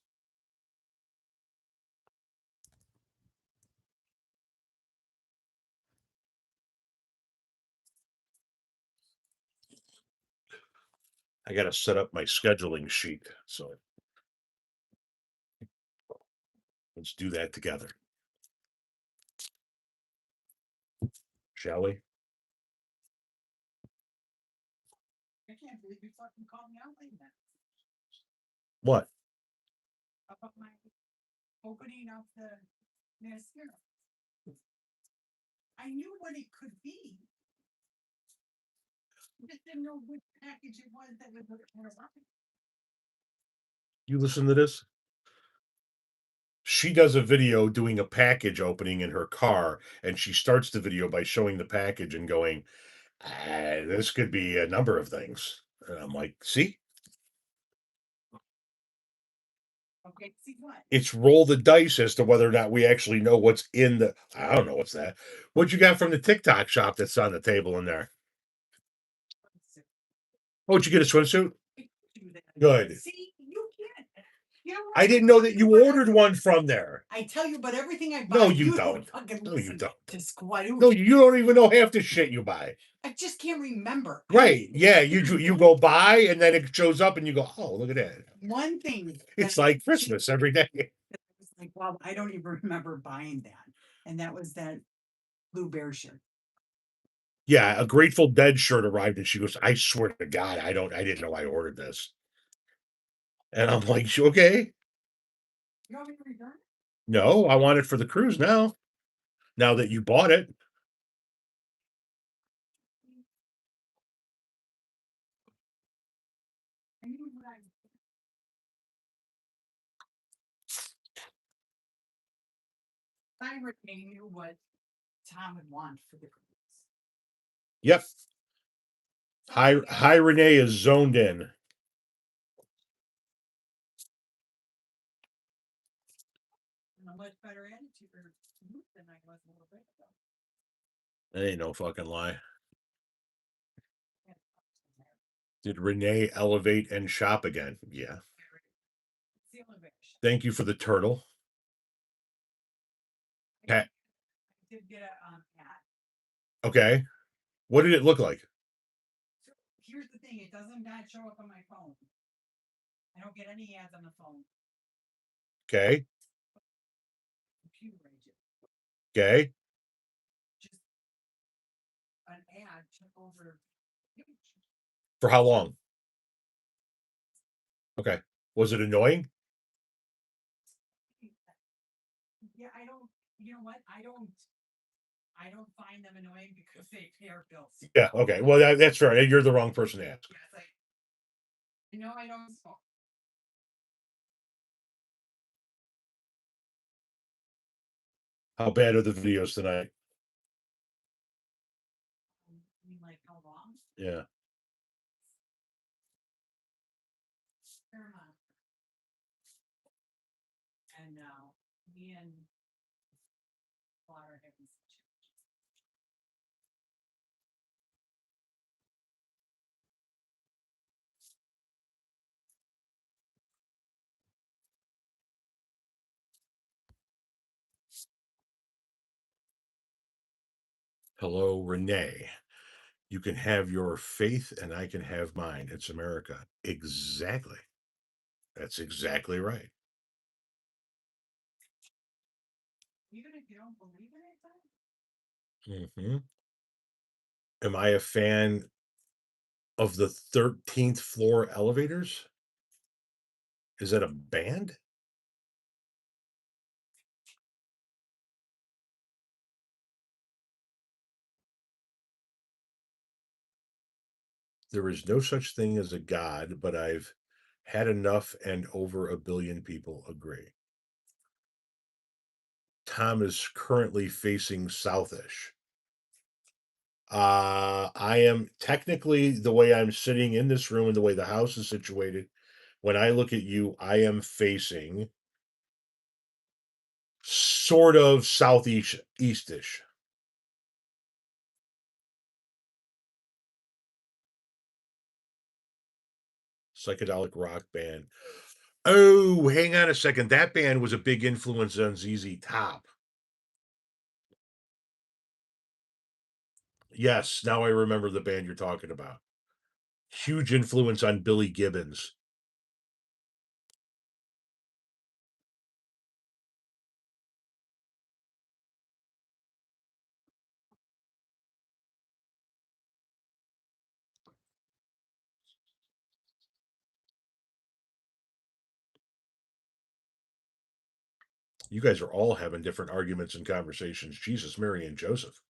I got to set up my scheduling sheet. So let's do that together. Shall we? I can't believe you fucking called me out like that. What? About my opening of the mascara. I knew what it could be. I just didn't know which package it was that was going to work. You listen to this? She does a video doing a package opening in her car, and she starts the video by showing the package and going, this could be a number of things. And I'm like, see? Okay, see what? It's roll the dice as to whether or not we actually know what's in the. I don't know what's that. What you got from the TikTok shop that's on the table in there? Oh, did you get a swimsuit? Good. See, you can't. You know what? I didn't know that you ordered one from there. I tell you, but everything I buy, No, you don't don't. fucking No, you listen don't. to Squadoo. No, you don't even know half the shit you buy. I just can't remember. Right? Yeah, you go buy and then it shows up and you go, oh, look at that. One thing. It's that like Christmas every day. was like, wow, I don't even remember buying that, and that was that Blue Bear shirt. Yeah, a Grateful Dead shirt arrived and she goes, I swear to God, I didn't know I ordered this. And I'm like, okay. You want me to return it? No, I want it for the cruise now. Now that you bought it. I knew what I already knew what Tom would want for the cruise. Yep. Hi Renee is zoned in. A much better attitude than I was a little bit ago. That ain't no fucking lie. Did Renee elevate and shop again? Yeah. It's the elevation. Thank you for the turtle. I did get a ad. Okay. What did it look like? So here's the thing, it doesn't not show up on my phone. I don't get any ads on the phone. Okay. Computer agent. Okay. Just an ad took over. For how long? Okay. Was it annoying? Yeah, I don't. You know what? I don't find them annoying because they pay our bills. Yeah. Okay. Well, that's fair. You're the wrong person to ask. Yeah, it's like, I don't smoke. How bad are the videos tonight? You mean like how long? Yeah. Paramount. And me and Laura are having some challenges. Hello, Renee. You can have your faith and I can have mine. It's America. Exactly. That's exactly right. Even if you don't believe in it, Mm-hmm. Am I a fan of the 13th floor elevators? Is that a band? There is no such thing as a God, but I've had enough and over a billion people agree. Tom is currently facing southish. I am technically, the way I'm sitting in this room and the way the house is situated, when I look at you, I am facing sort of southeast eastish. Psychedelic rock band. Oh, hang on a second. That band was a big influence on ZZ Top. Yes, now I remember the band you're talking about. Huge influence on Billy Gibbons. You guys are all having different arguments and conversations. Jesus, Mary, and Joseph.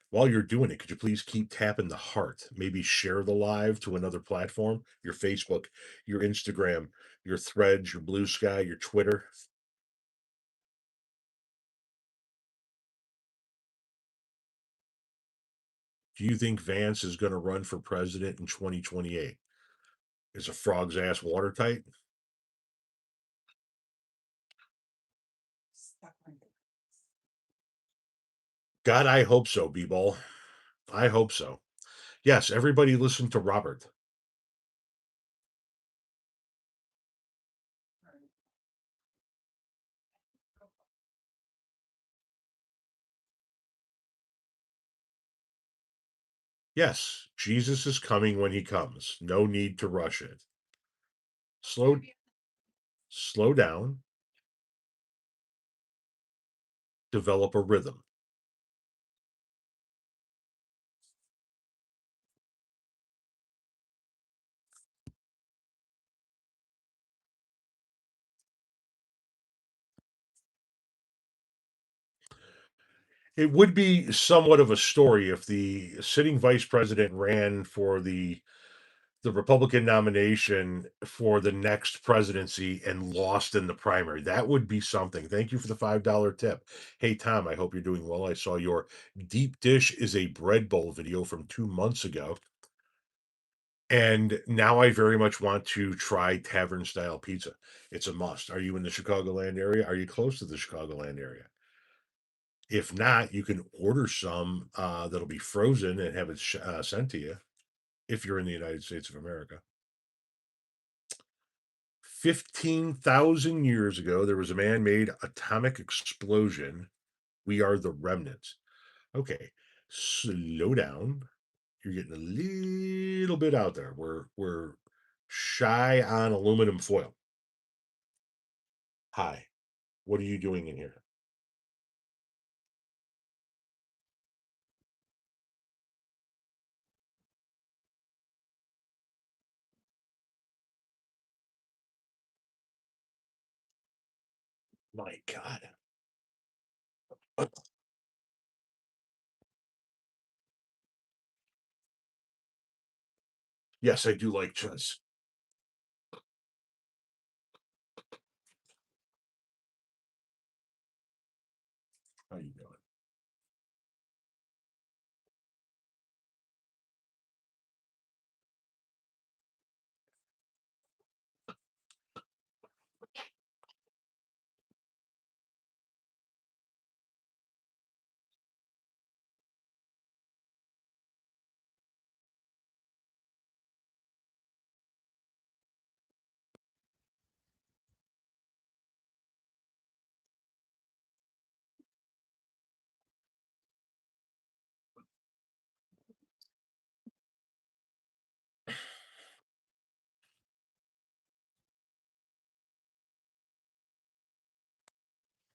While you're doing it, could you please keep tapping the heart? Maybe share the live to another platform, your Facebook, your Instagram, your Threads, your Bluesky, your Twitter. Do you think Vance is going to run for president in 2028? Is a frog's ass watertight? God, I hope so, B-Ball. I hope so. Yes, everybody listen to Robert. Yes, Jesus is coming when he comes. No need to rush it. Slow down, develop a rhythm. It would be somewhat of a story if the sitting vice president ran for the Republican nomination for the next presidency and lost in the primary. That would be something. Thank you for the $5 tip. Hey, Tom, I hope you're doing well. I saw your deep dish is a bread bowl video from 2 months ago. And now I very much want to try tavern style pizza. It's a must. Are you in the Chicagoland area? Are you close to the Chicagoland area? If not, you can order some that'll be frozen and have it sent to you if you're in the United States of America. 15,000 years ago, there was a man made atomic explosion. We are the remnants. Okay, slow down. You're getting a little bit out there. We're shy on aluminum foil. Hi, what are you doing in here? My God. Yes, I do like chess. How you doing?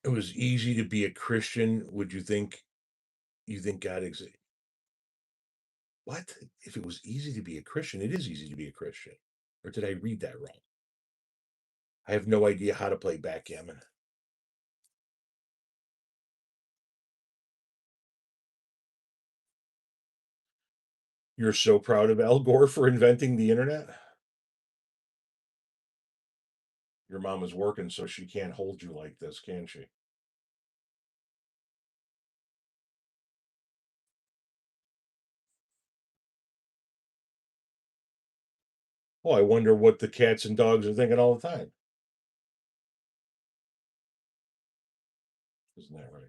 It was easy to be a Christian. Would you think God exists? What? If it was easy to be a Christian, it is easy to be a Christian. Or did I read that wrong? I have no idea how to play backgammon. You're so proud of Al Gore for inventing the internet? Your mom is working, so she can't hold you like this, can she? Oh, I wonder what the cats and dogs are thinking all the time. Isn't that right?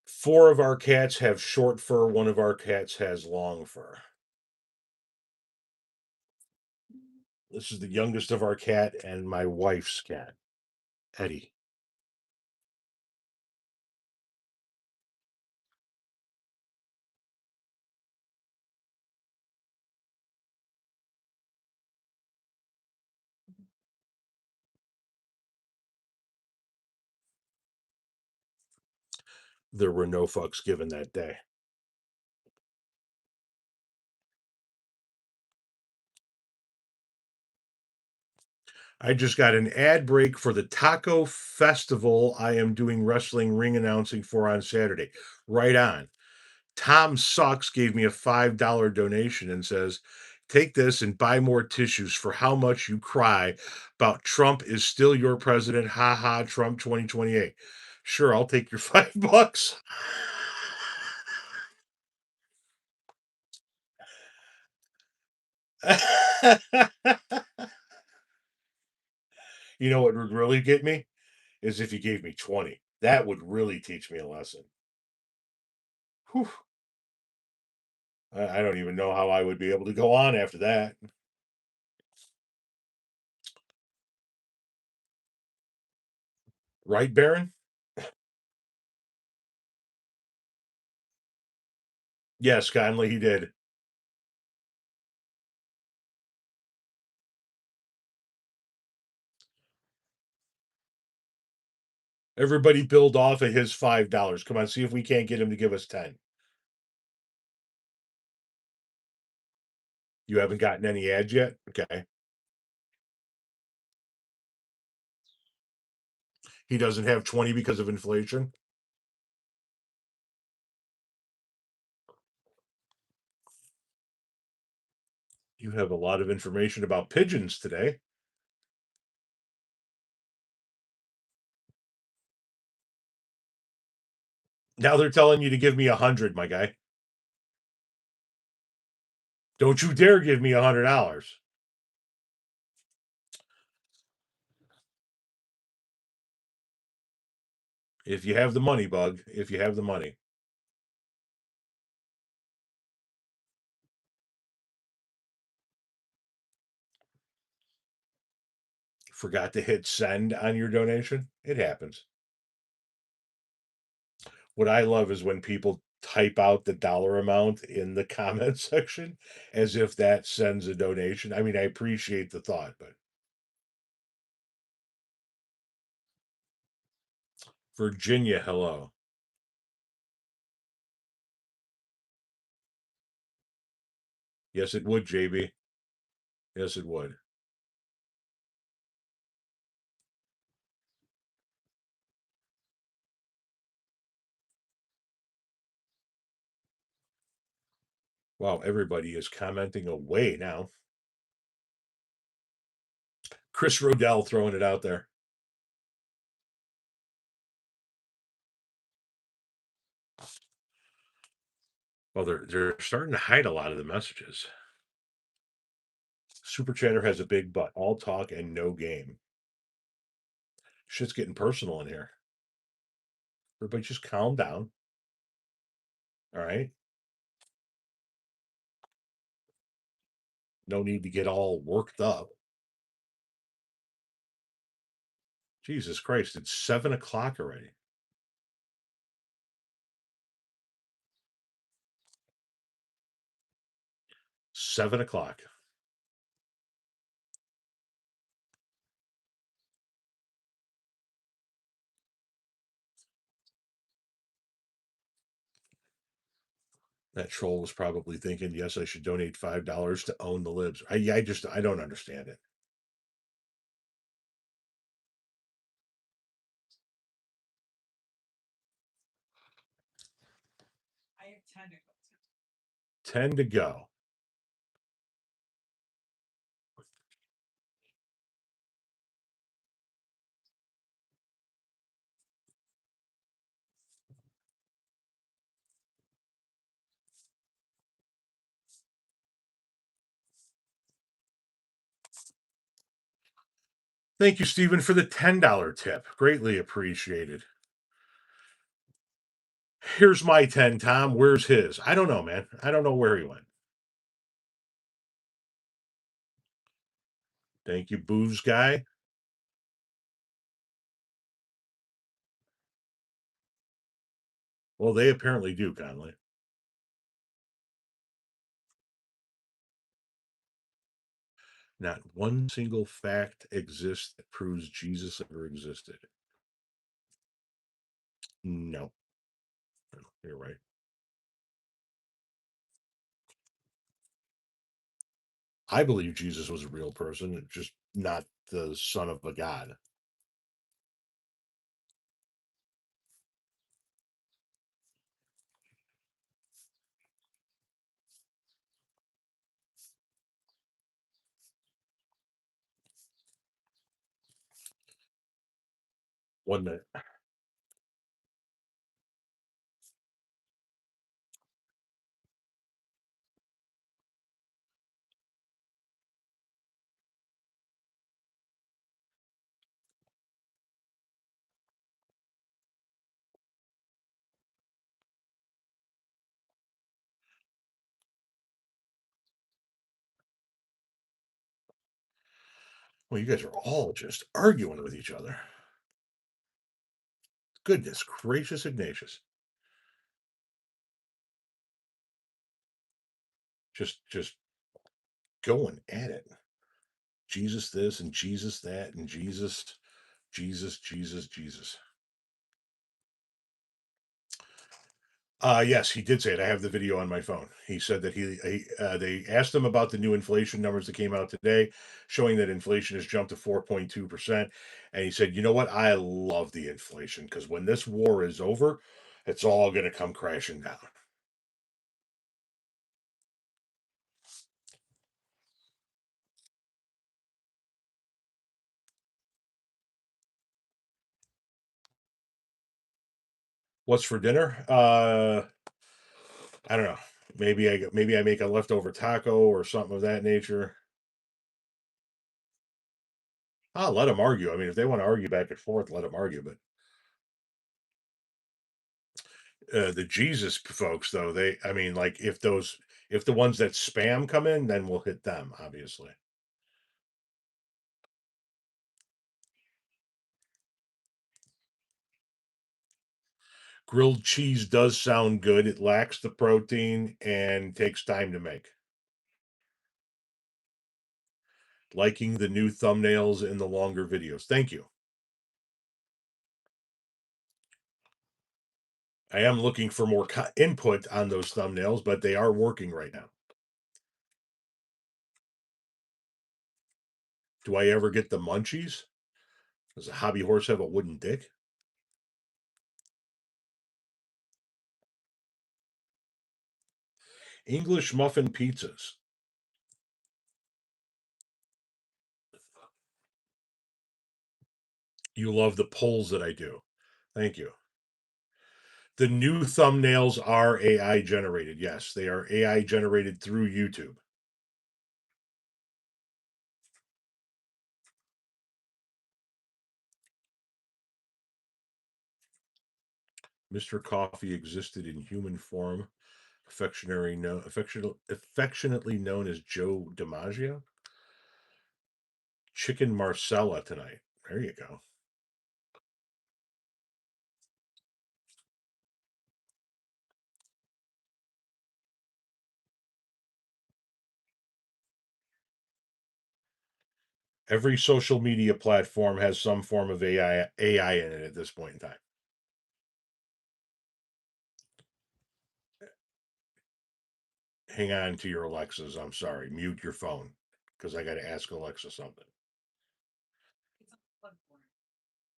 Four of our cats have short fur, one of our cats has long fur. This is the youngest of our cat and my wife's cat, Eddie. There were no fucks given that day. I just got an ad break for the taco festival I am doing wrestling ring announcing for on Saturday. Right on. Tom Sucks gave me a $5 donation and says, take this and buy more tissues for how much you cry about Trump is still your president. Ha ha, Trump 2028. Sure, I'll take your $5. You know what would really get me? Is if you gave me 20. That would really teach me a lesson. Whew. I don't even know how I would be able to go on after that. Right, Baron? Yes, kindly he did. Everybody billed off of his $5. Come on, see if we can't get him to give us 10. You haven't gotten any ads yet? Okay. He doesn't have 20 because of inflation. You have a lot of information about pigeons today. Now they're telling you to give me 100, my guy. Don't you dare give me $100. If you have the money, Bug. If you have the money. Forgot to hit send on your donation. It happens. What I love is when people type out the dollar amount in the comment section as if that sends a donation. I mean, I appreciate the thought, but Virginia, hello. Yes, it would, JB. Yes, it would. Wow, everybody is commenting away now. Chris Rodell throwing it out there. Well, they're starting to hide a lot of the messages. Super Chatter has a big butt. All talk and no game. Shit's getting personal in here. Everybody just calm down. All right. No need to get all worked up. Jesus Christ, it's 7 o'clock already. $7. That troll was probably thinking, yes, I should donate $5 to own the libs. I don't understand it. I have 10 to go. 10 to go. Thank you, Stephen, for the $10 tip. Greatly appreciated. Here's my 10, Tom. Where's his? I don't know, man. I don't know where he went. Thank you, Booze Guy. Well, they apparently do, Conley. Not one single fact exists that proves Jesus ever existed. No. You're right. I believe Jesus was a real person, just not the son of a god. One minute. Well, you guys are all just arguing with each other. Goodness gracious Ignatius. Just going at it. Jesus this and Jesus that and Jesus. Yes, he did say it. I have the video on my phone. He said that they asked him about the new inflation numbers that came out today, showing that inflation has jumped to 4.2%. And he said, you know what? I love the inflation because when this war is over, it's all going to come crashing down. What's for dinner? I don't know. Maybe I make a leftover taco or something of that nature. I'll let them argue. I mean, if they want to argue back and forth, let them argue. But the Jesus folks, though, I mean, like if the ones that spam come in, then we'll hit them, obviously. Grilled cheese does sound good. It lacks the protein and takes time to make. Liking the new thumbnails and the longer videos. Thank you. I am looking for more input on those thumbnails, but they are working right now. Do I ever get the munchies? Does a hobby horse have a wooden dick? English muffin pizzas. You love the polls that I do. Thank you. The new thumbnails are AI generated. Yes, they are AI generated through YouTube. Mr. Coffee existed in human form, affectionately known as Joe DiMaggio. Chicken Marcella tonight. There you go. Every social media platform has some form of AI in it at this point in time. Hang on to your Alexas. I'm sorry. Mute your phone because I got to ask Alexa something.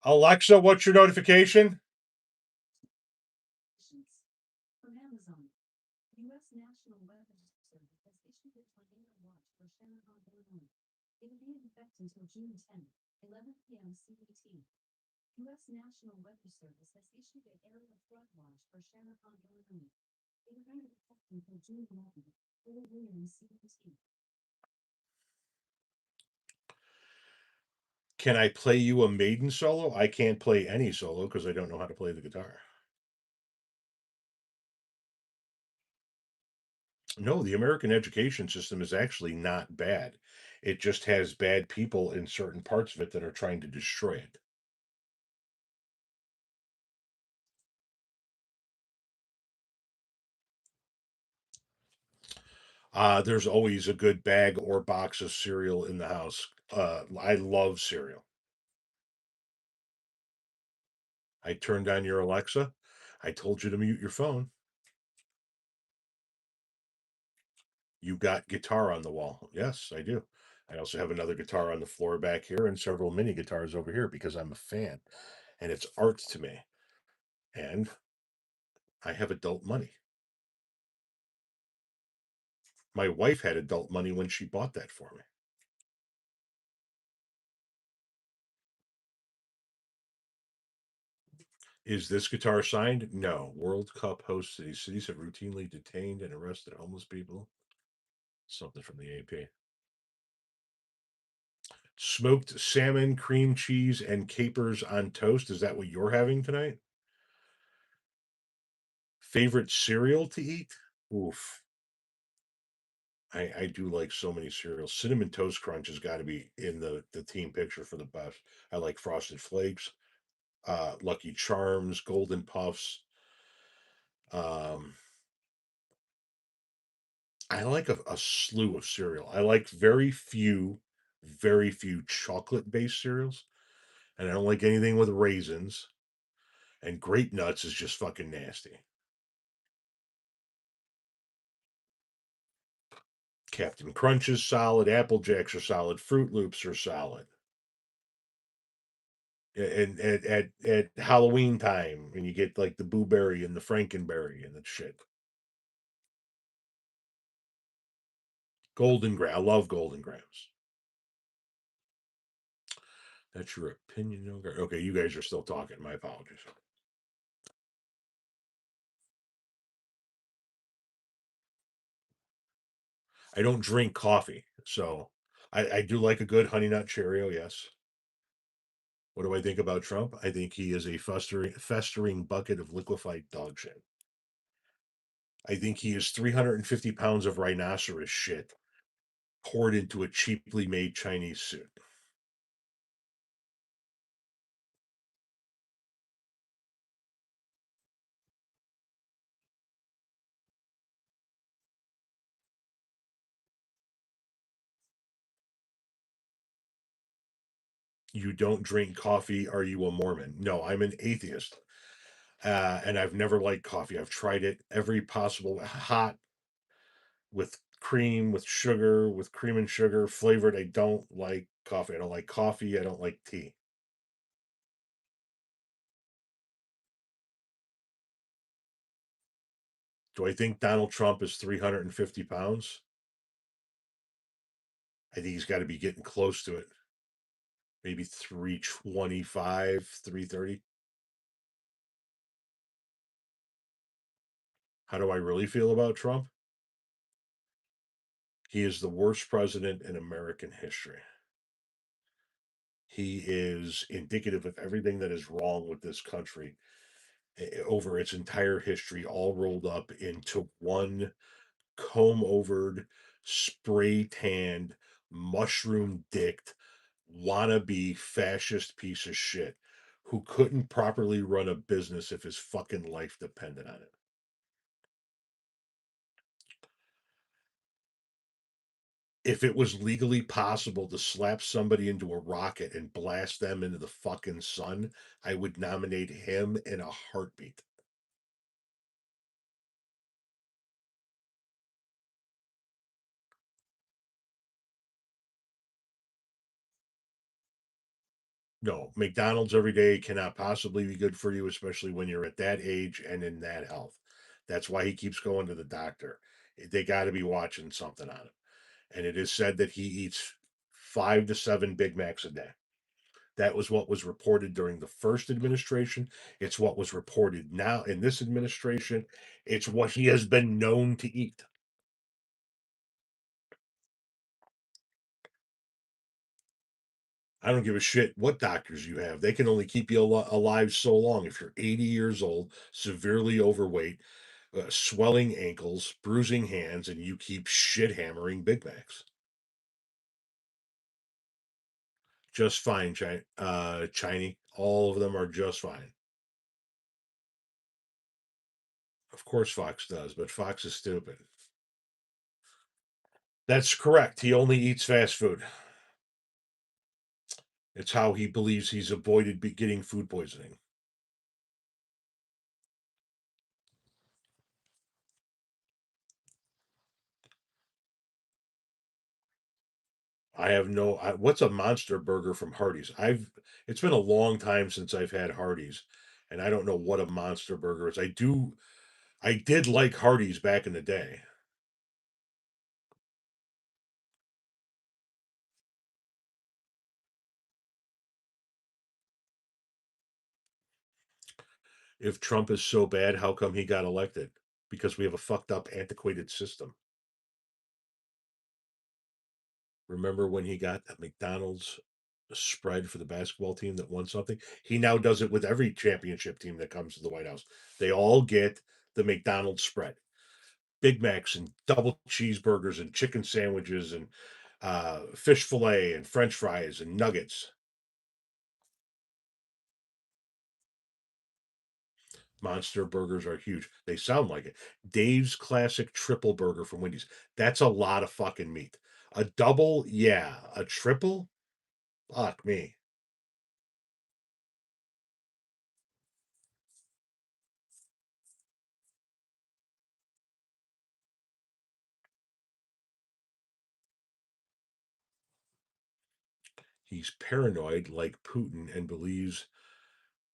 Alexa, what's your notification? From Amazon. U.S. National Weather Service has issued a tornado watch for Shanahan, Illinois. It will be in effect until June 10, 11 p.m. CET. U.S. National Weather Service has issued an area flood watch for Shanahan, Illinois. It will be in effect until June 11, 4 p.m. CET. Can I play you a maiden solo? I can't play any solo because I don't know how to play the guitar. No, the American education system is actually not bad. It just has bad people in certain parts of it that are trying to destroy it. There's always a good bag or box of cereal in the house. I love cereal. I turned on your Alexa. I told you to mute your phone. You got guitar on the wall. Yes, I do. I also have another guitar on the floor back here and several mini guitars over here because I'm a fan and it's art to me. And I have adult money. My wife had adult money when she bought that for me. Is this guitar signed? No. World Cup host cities have routinely detained and arrested homeless people. Something from the AP. Smoked salmon, cream cheese, and capers on toast. Is that what you're having tonight? Favorite cereal to eat? Oof. I do like so many cereals. Cinnamon Toast Crunch has got to be in the team picture for the best. I like Frosted Flakes, Lucky Charms, Golden Puffs. Um, I like a slew of cereal. I like very few chocolate based cereals, and I don't like anything with raisins. And grape nuts is just fucking nasty. Captain Crunch is solid. Apple Jacks are solid. Fruit Loops are solid. And at Halloween time, when you get like the Boo Berry and the Frankenberry and the shit. Golden Graham. I love Golden Grams. That's your opinion. Okay, you guys are still talking. My apologies. I don't drink coffee, so I do like a good Honey Nut Cheerio. Yes. What do I think about Trump? I think he is a festering bucket of liquefied dog shit. I think he is 350 pounds of rhinoceros shit poured into a cheaply made Chinese suit. You don't drink coffee. Are you a Mormon? No, I'm an atheist. And I've never liked coffee. I've tried it every possible hot, with cream, with sugar, with cream and sugar, flavored. I don't like coffee. I don't like coffee. I don't like tea. Do I think Donald Trump is 350 pounds? I think he's got to be getting close to it. Maybe 325, 330. How do I really feel about Trump? He is the worst president in American history. He is indicative of everything that is wrong with this country over its entire history, all rolled up into one comb overed, spray tanned, mushroom dicked, wannabe fascist piece of shit who couldn't properly run a business if his fucking life depended on it. If it was legally possible to slap somebody into a rocket and blast them into the fucking sun, I would nominate him in a heartbeat. No, McDonald's every day cannot possibly be good for you, especially when you're at that age and in that health. That's why he keeps going to the doctor. They got to be watching something on him. And it is said that he eats 5 to 7 Big Macs a day. That was what was reported during the first administration. It's what was reported now in this administration. It's what he has been known to eat. I don't give a shit what doctors you have. They can only keep you alive so long. If you're 80 years old, severely overweight, swelling ankles, bruising hands, and you keep shit hammering Big Macs. Just fine, Chinese. All of them are just fine. Of course, Fox does, but Fox is stupid. That's correct. He only eats fast food. It's how he believes he's avoided getting food poisoning. I have no. What's a monster burger from Hardee's? It's been a long time since I've had Hardee's, and I don't know what a monster burger is. I did like Hardee's back in the day. If Trump is so bad, how come he got elected? Because we have a fucked up, antiquated system. Remember when he got that McDonald's spread for the basketball team that won something? He now does it with every championship team that comes to the White House. They all get the McDonald's spread. Big Macs and double cheeseburgers and chicken sandwiches and fish fillet and French fries and nuggets. Monster burgers are huge. They sound like it. Dave's classic triple burger from Wendy's. That's a lot of fucking meat. A double, yeah. A triple, fuck me. He's paranoid like Putin and believes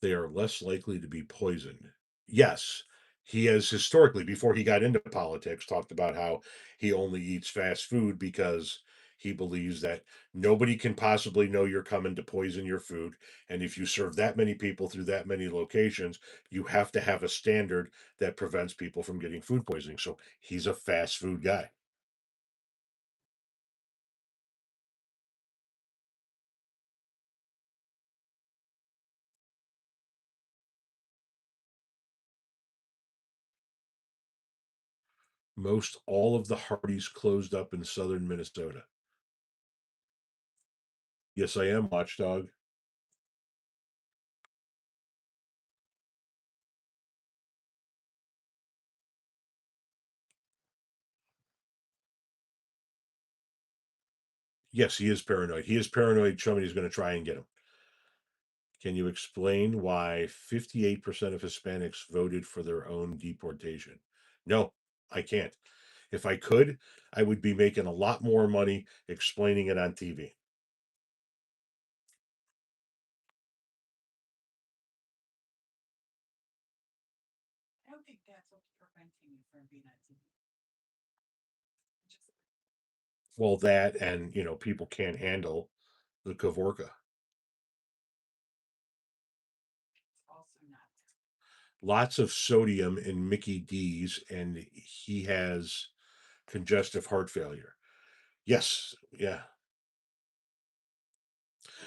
they are less likely to be poisoned. Yes, he has historically, before he got into politics, talked about how he only eats fast food because he believes that nobody can possibly know you're coming to poison your food. And if you serve that many people through that many locations, you have to have a standard that prevents people from getting food poisoning. So he's a fast food guy. Most all of the Hardee's closed up in southern Minnesota. Yes, I am, Watchdog. Yes, he is paranoid. He is paranoid. Somebody's going to try and get him. Can you explain why 58% of Hispanics voted for their own deportation? No, I can't. If I could, I would be making a lot more money explaining it on TV. I don't think that's what's preventing you from being on TV. Just Well, that and, people can't handle the Kavorka. also not. Lots of sodium in Mickey D's, and he has congestive heart failure. Yes, yeah.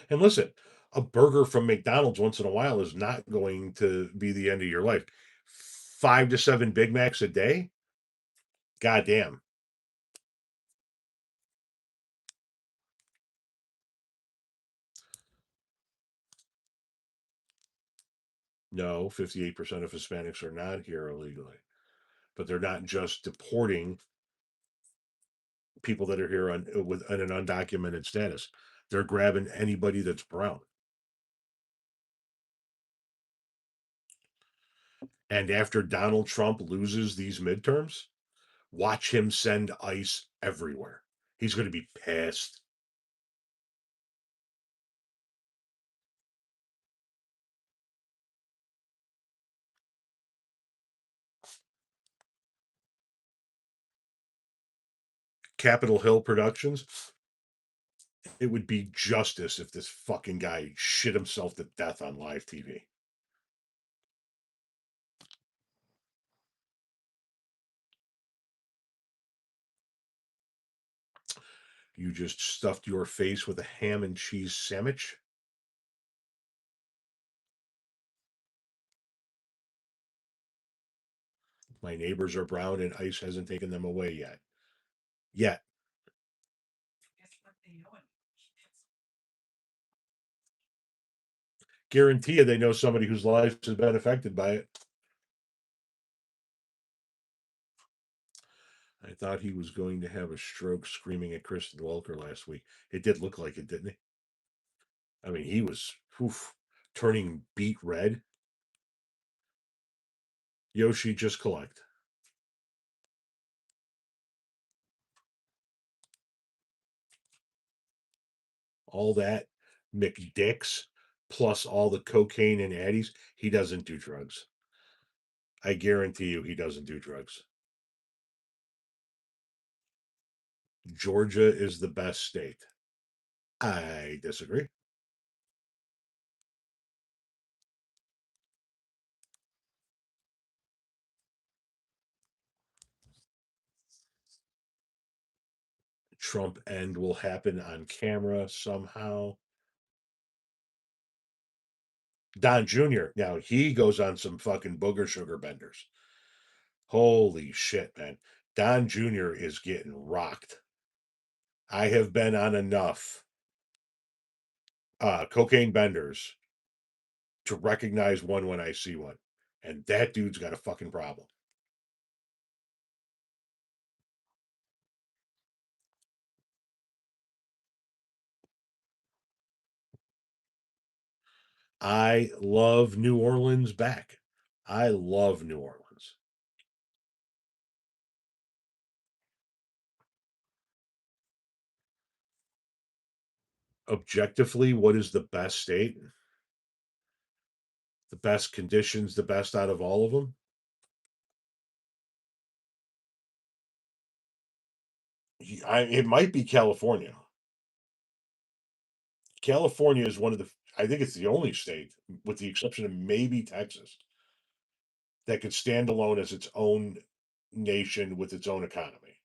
And listen, a burger from McDonald's once in a while is not going to be the end of your life. 5 to 7 Big Macs a day? Goddamn. No, 58% of Hispanics are not here illegally. But they're not just deporting people that are here on an undocumented status. They're grabbing anybody that's brown. And after Donald Trump loses these midterms, watch him send ICE everywhere. He's going to be pissed. Capitol Hill Productions, it would be justice if this fucking guy shit himself to death on live TV. You just stuffed your face with a ham and cheese sandwich? My neighbors are brown and ICE hasn't taken them away yet. Yet. Guess what they know it. Guarantee you they know somebody whose life has been affected by it. I thought he was going to have a stroke screaming at Kristen Welker last week. It did look like it, didn't he? I mean, he was turning beet red. Yoshi, just collect. All that McDicks plus all the cocaine and addies, he doesn't do drugs. I guarantee you he doesn't do drugs. Georgia is the best state. I disagree. Trump end will happen on camera somehow. Don Jr. Now he goes on some fucking booger sugar benders. Holy shit, man. Don Jr. is getting rocked. I have been on enough cocaine benders to recognize one when I see one. And that dude's got a fucking problem. I love New Orleans back. I love New Orleans. Objectively, what is the best state? The best conditions, the best out of all of them? It might be California. California is one of the, I think it's the only state, with the exception of maybe Texas, that could stand alone as its own nation with its own economy.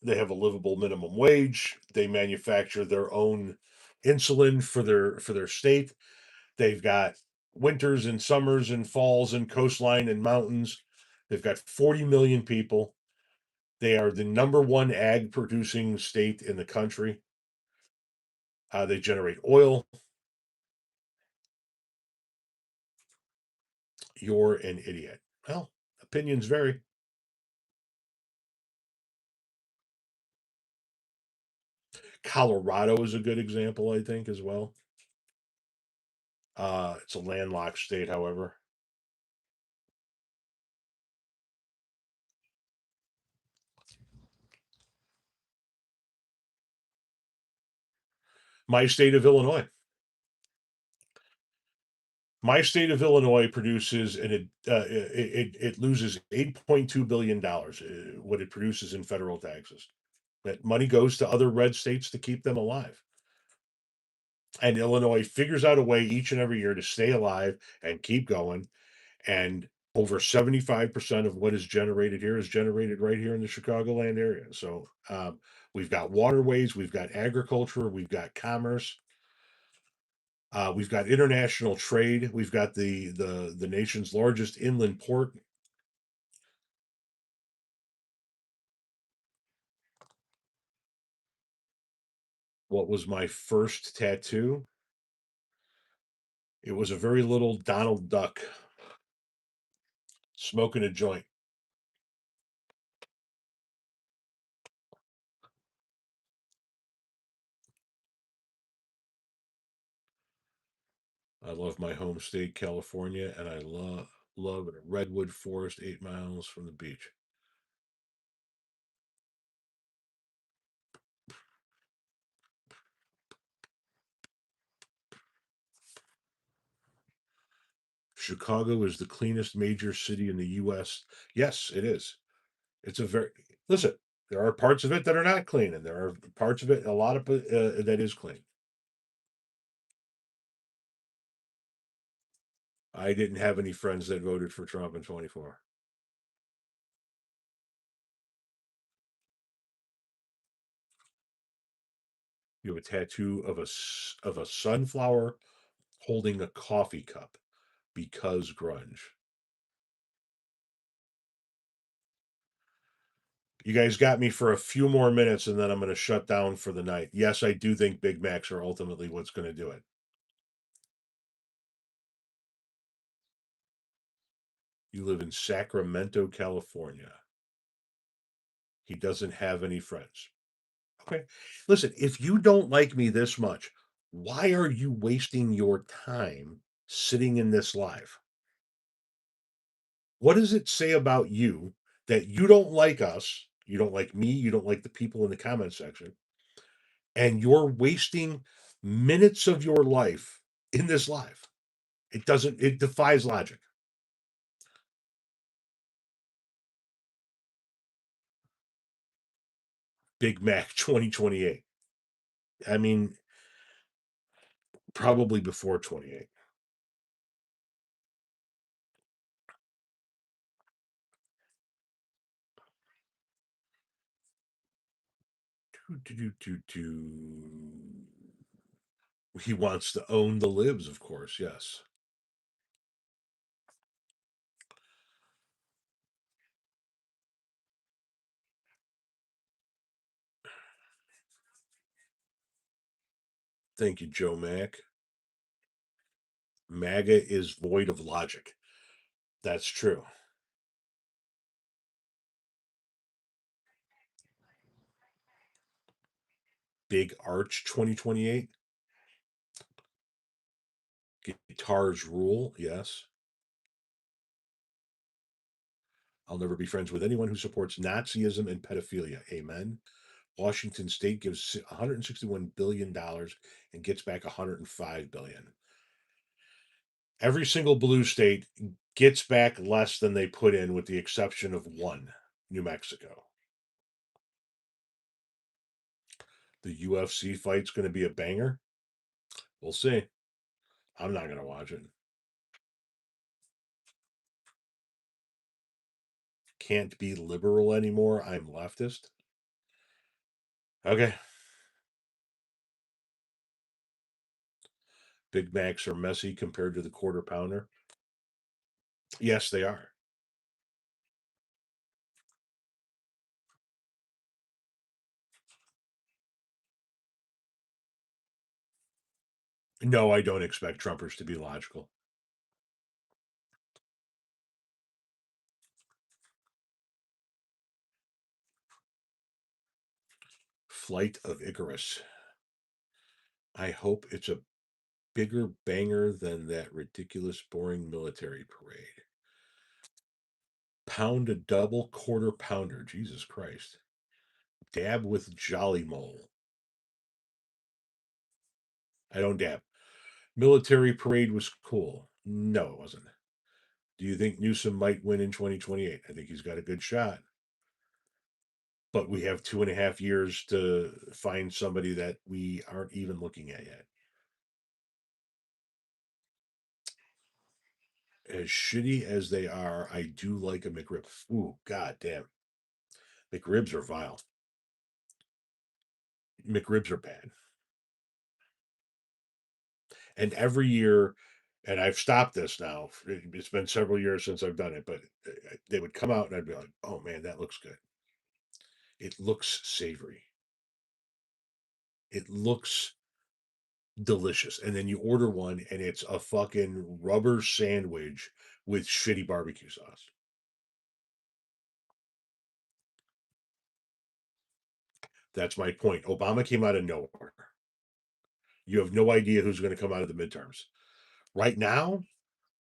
They have a livable minimum wage. They manufacture their own insulin for their state. They've got winters and summers and falls and coastline and mountains. They've got 40 million people. They are the number one ag producing state in the country. They generate oil. You're an idiot. Well, opinions vary. Colorado is a good example, I think, as well. It's a landlocked state, however. My state of Illinois. My state of Illinois produces, and it loses $8.2 billion what it produces in federal taxes. That money goes to other red states to keep them alive. And Illinois figures out a way each and every year to stay alive and keep going. And over 75% of what is generated here is generated right here in the Chicagoland area. So we've got waterways, we've got agriculture, we've got commerce, we've got international trade, we've got the nation's largest inland port. What was my first tattoo? It was a very little Donald Duck smoking a joint. I love my home state, California, and I love a redwood forest 8 miles from the beach. Chicago is the cleanest major city in the U.S. Yes, it is. It's a very, listen, there are parts of it that are not clean, and there are parts of it, a lot of it that is clean. I didn't have any friends that voted for Trump in 24. You have a tattoo of a sunflower holding a coffee cup because grunge. You guys got me for a few more minutes and then I'm going to shut down for the night. Yes, I do think Big Macs are ultimately what's going to do it. You live in Sacramento, California. He doesn't have any friends. Okay. Listen, if you don't like me this much, why are you wasting your time sitting in this live? What does it say about you that you don't like us? You don't like me. You don't like the people in the comment section. And you're wasting minutes of your life in this live. It defies logic. Big Mac 2028. I mean, probably before 28. He wants to own the libs, of course, yes. Thank you, Joe Mack. MAGA is void of logic. That's true. Big Arch 2028. Guitars rule, yes. I'll never be friends with anyone who supports Nazism and pedophilia. Amen. Washington State gives $161 billion and gets back $105 billion. Every single blue state gets back less than they put in, with the exception of one, New Mexico. The UFC fight's going to be a banger. We'll see. I'm not going to watch it. Can't be liberal anymore. I'm leftist. Okay. Big Macs are messy compared to the Quarter Pounder. Yes, they are. No, I don't expect Trumpers to be logical. Flight of Icarus. I hope it's a bigger banger than that ridiculous, boring military parade. Pound a double Quarter Pounder. Jesus Christ. Dab with Jolly Mole. I don't dab. Military parade was cool. No, it wasn't. Do you think Newsom might win in 2028? I think he's got a good shot. But we have 2.5 years to find somebody that we aren't even looking at yet. As shitty as they are, I do like a McRib. Ooh, god damn. McRibs are vile. McRibs are bad. And every year, and I've stopped this now. It's been several years since I've done it, but they would come out and I'd be like, oh man, that looks good. It looks savory. It looks delicious. And then you order one and it's a fucking rubber sandwich with shitty barbecue sauce. That's my point. Obama came out of nowhere. You have no idea who's going to come out of the midterms. Right now,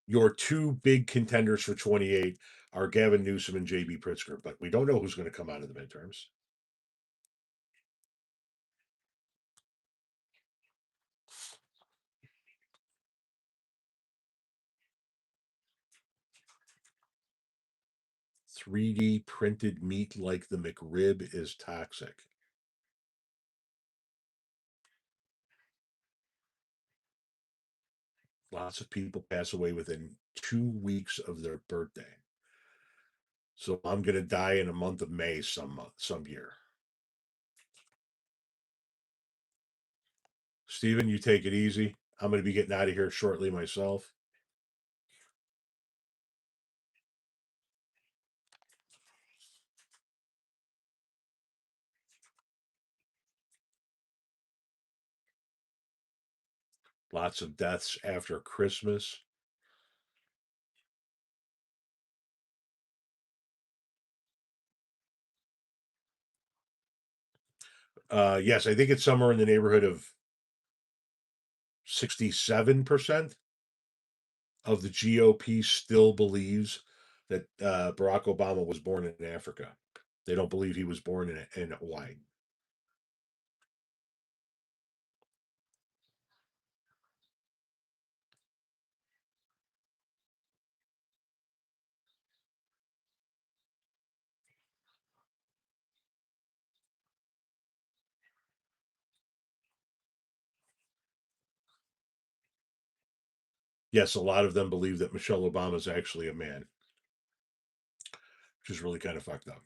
your two big contenders for 28 are Gavin Newsom and JB Pritzker, but we don't know who's going to come out of the midterms. "3D printed meat like the McRib is toxic." Lots of people pass away within 2 weeks of their birthday. So I'm going to die in a month of May some year. Steven, you take it easy. I'm going to be getting out of here shortly myself. Lots of deaths after Christmas. Yes, I think it's somewhere in the neighborhood of 67% of the GOP still believes that Barack Obama was born in Africa. They don't believe he was born in Hawaii. Yes, a lot of them believe that Michelle Obama is actually a man, which is really kind of fucked up.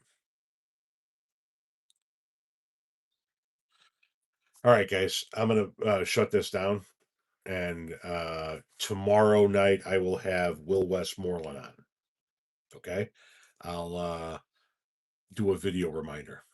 All right, guys, I'm gonna shut this down, and tomorrow night I will have Will Westmoreland on. Okay, I'll do a video reminder.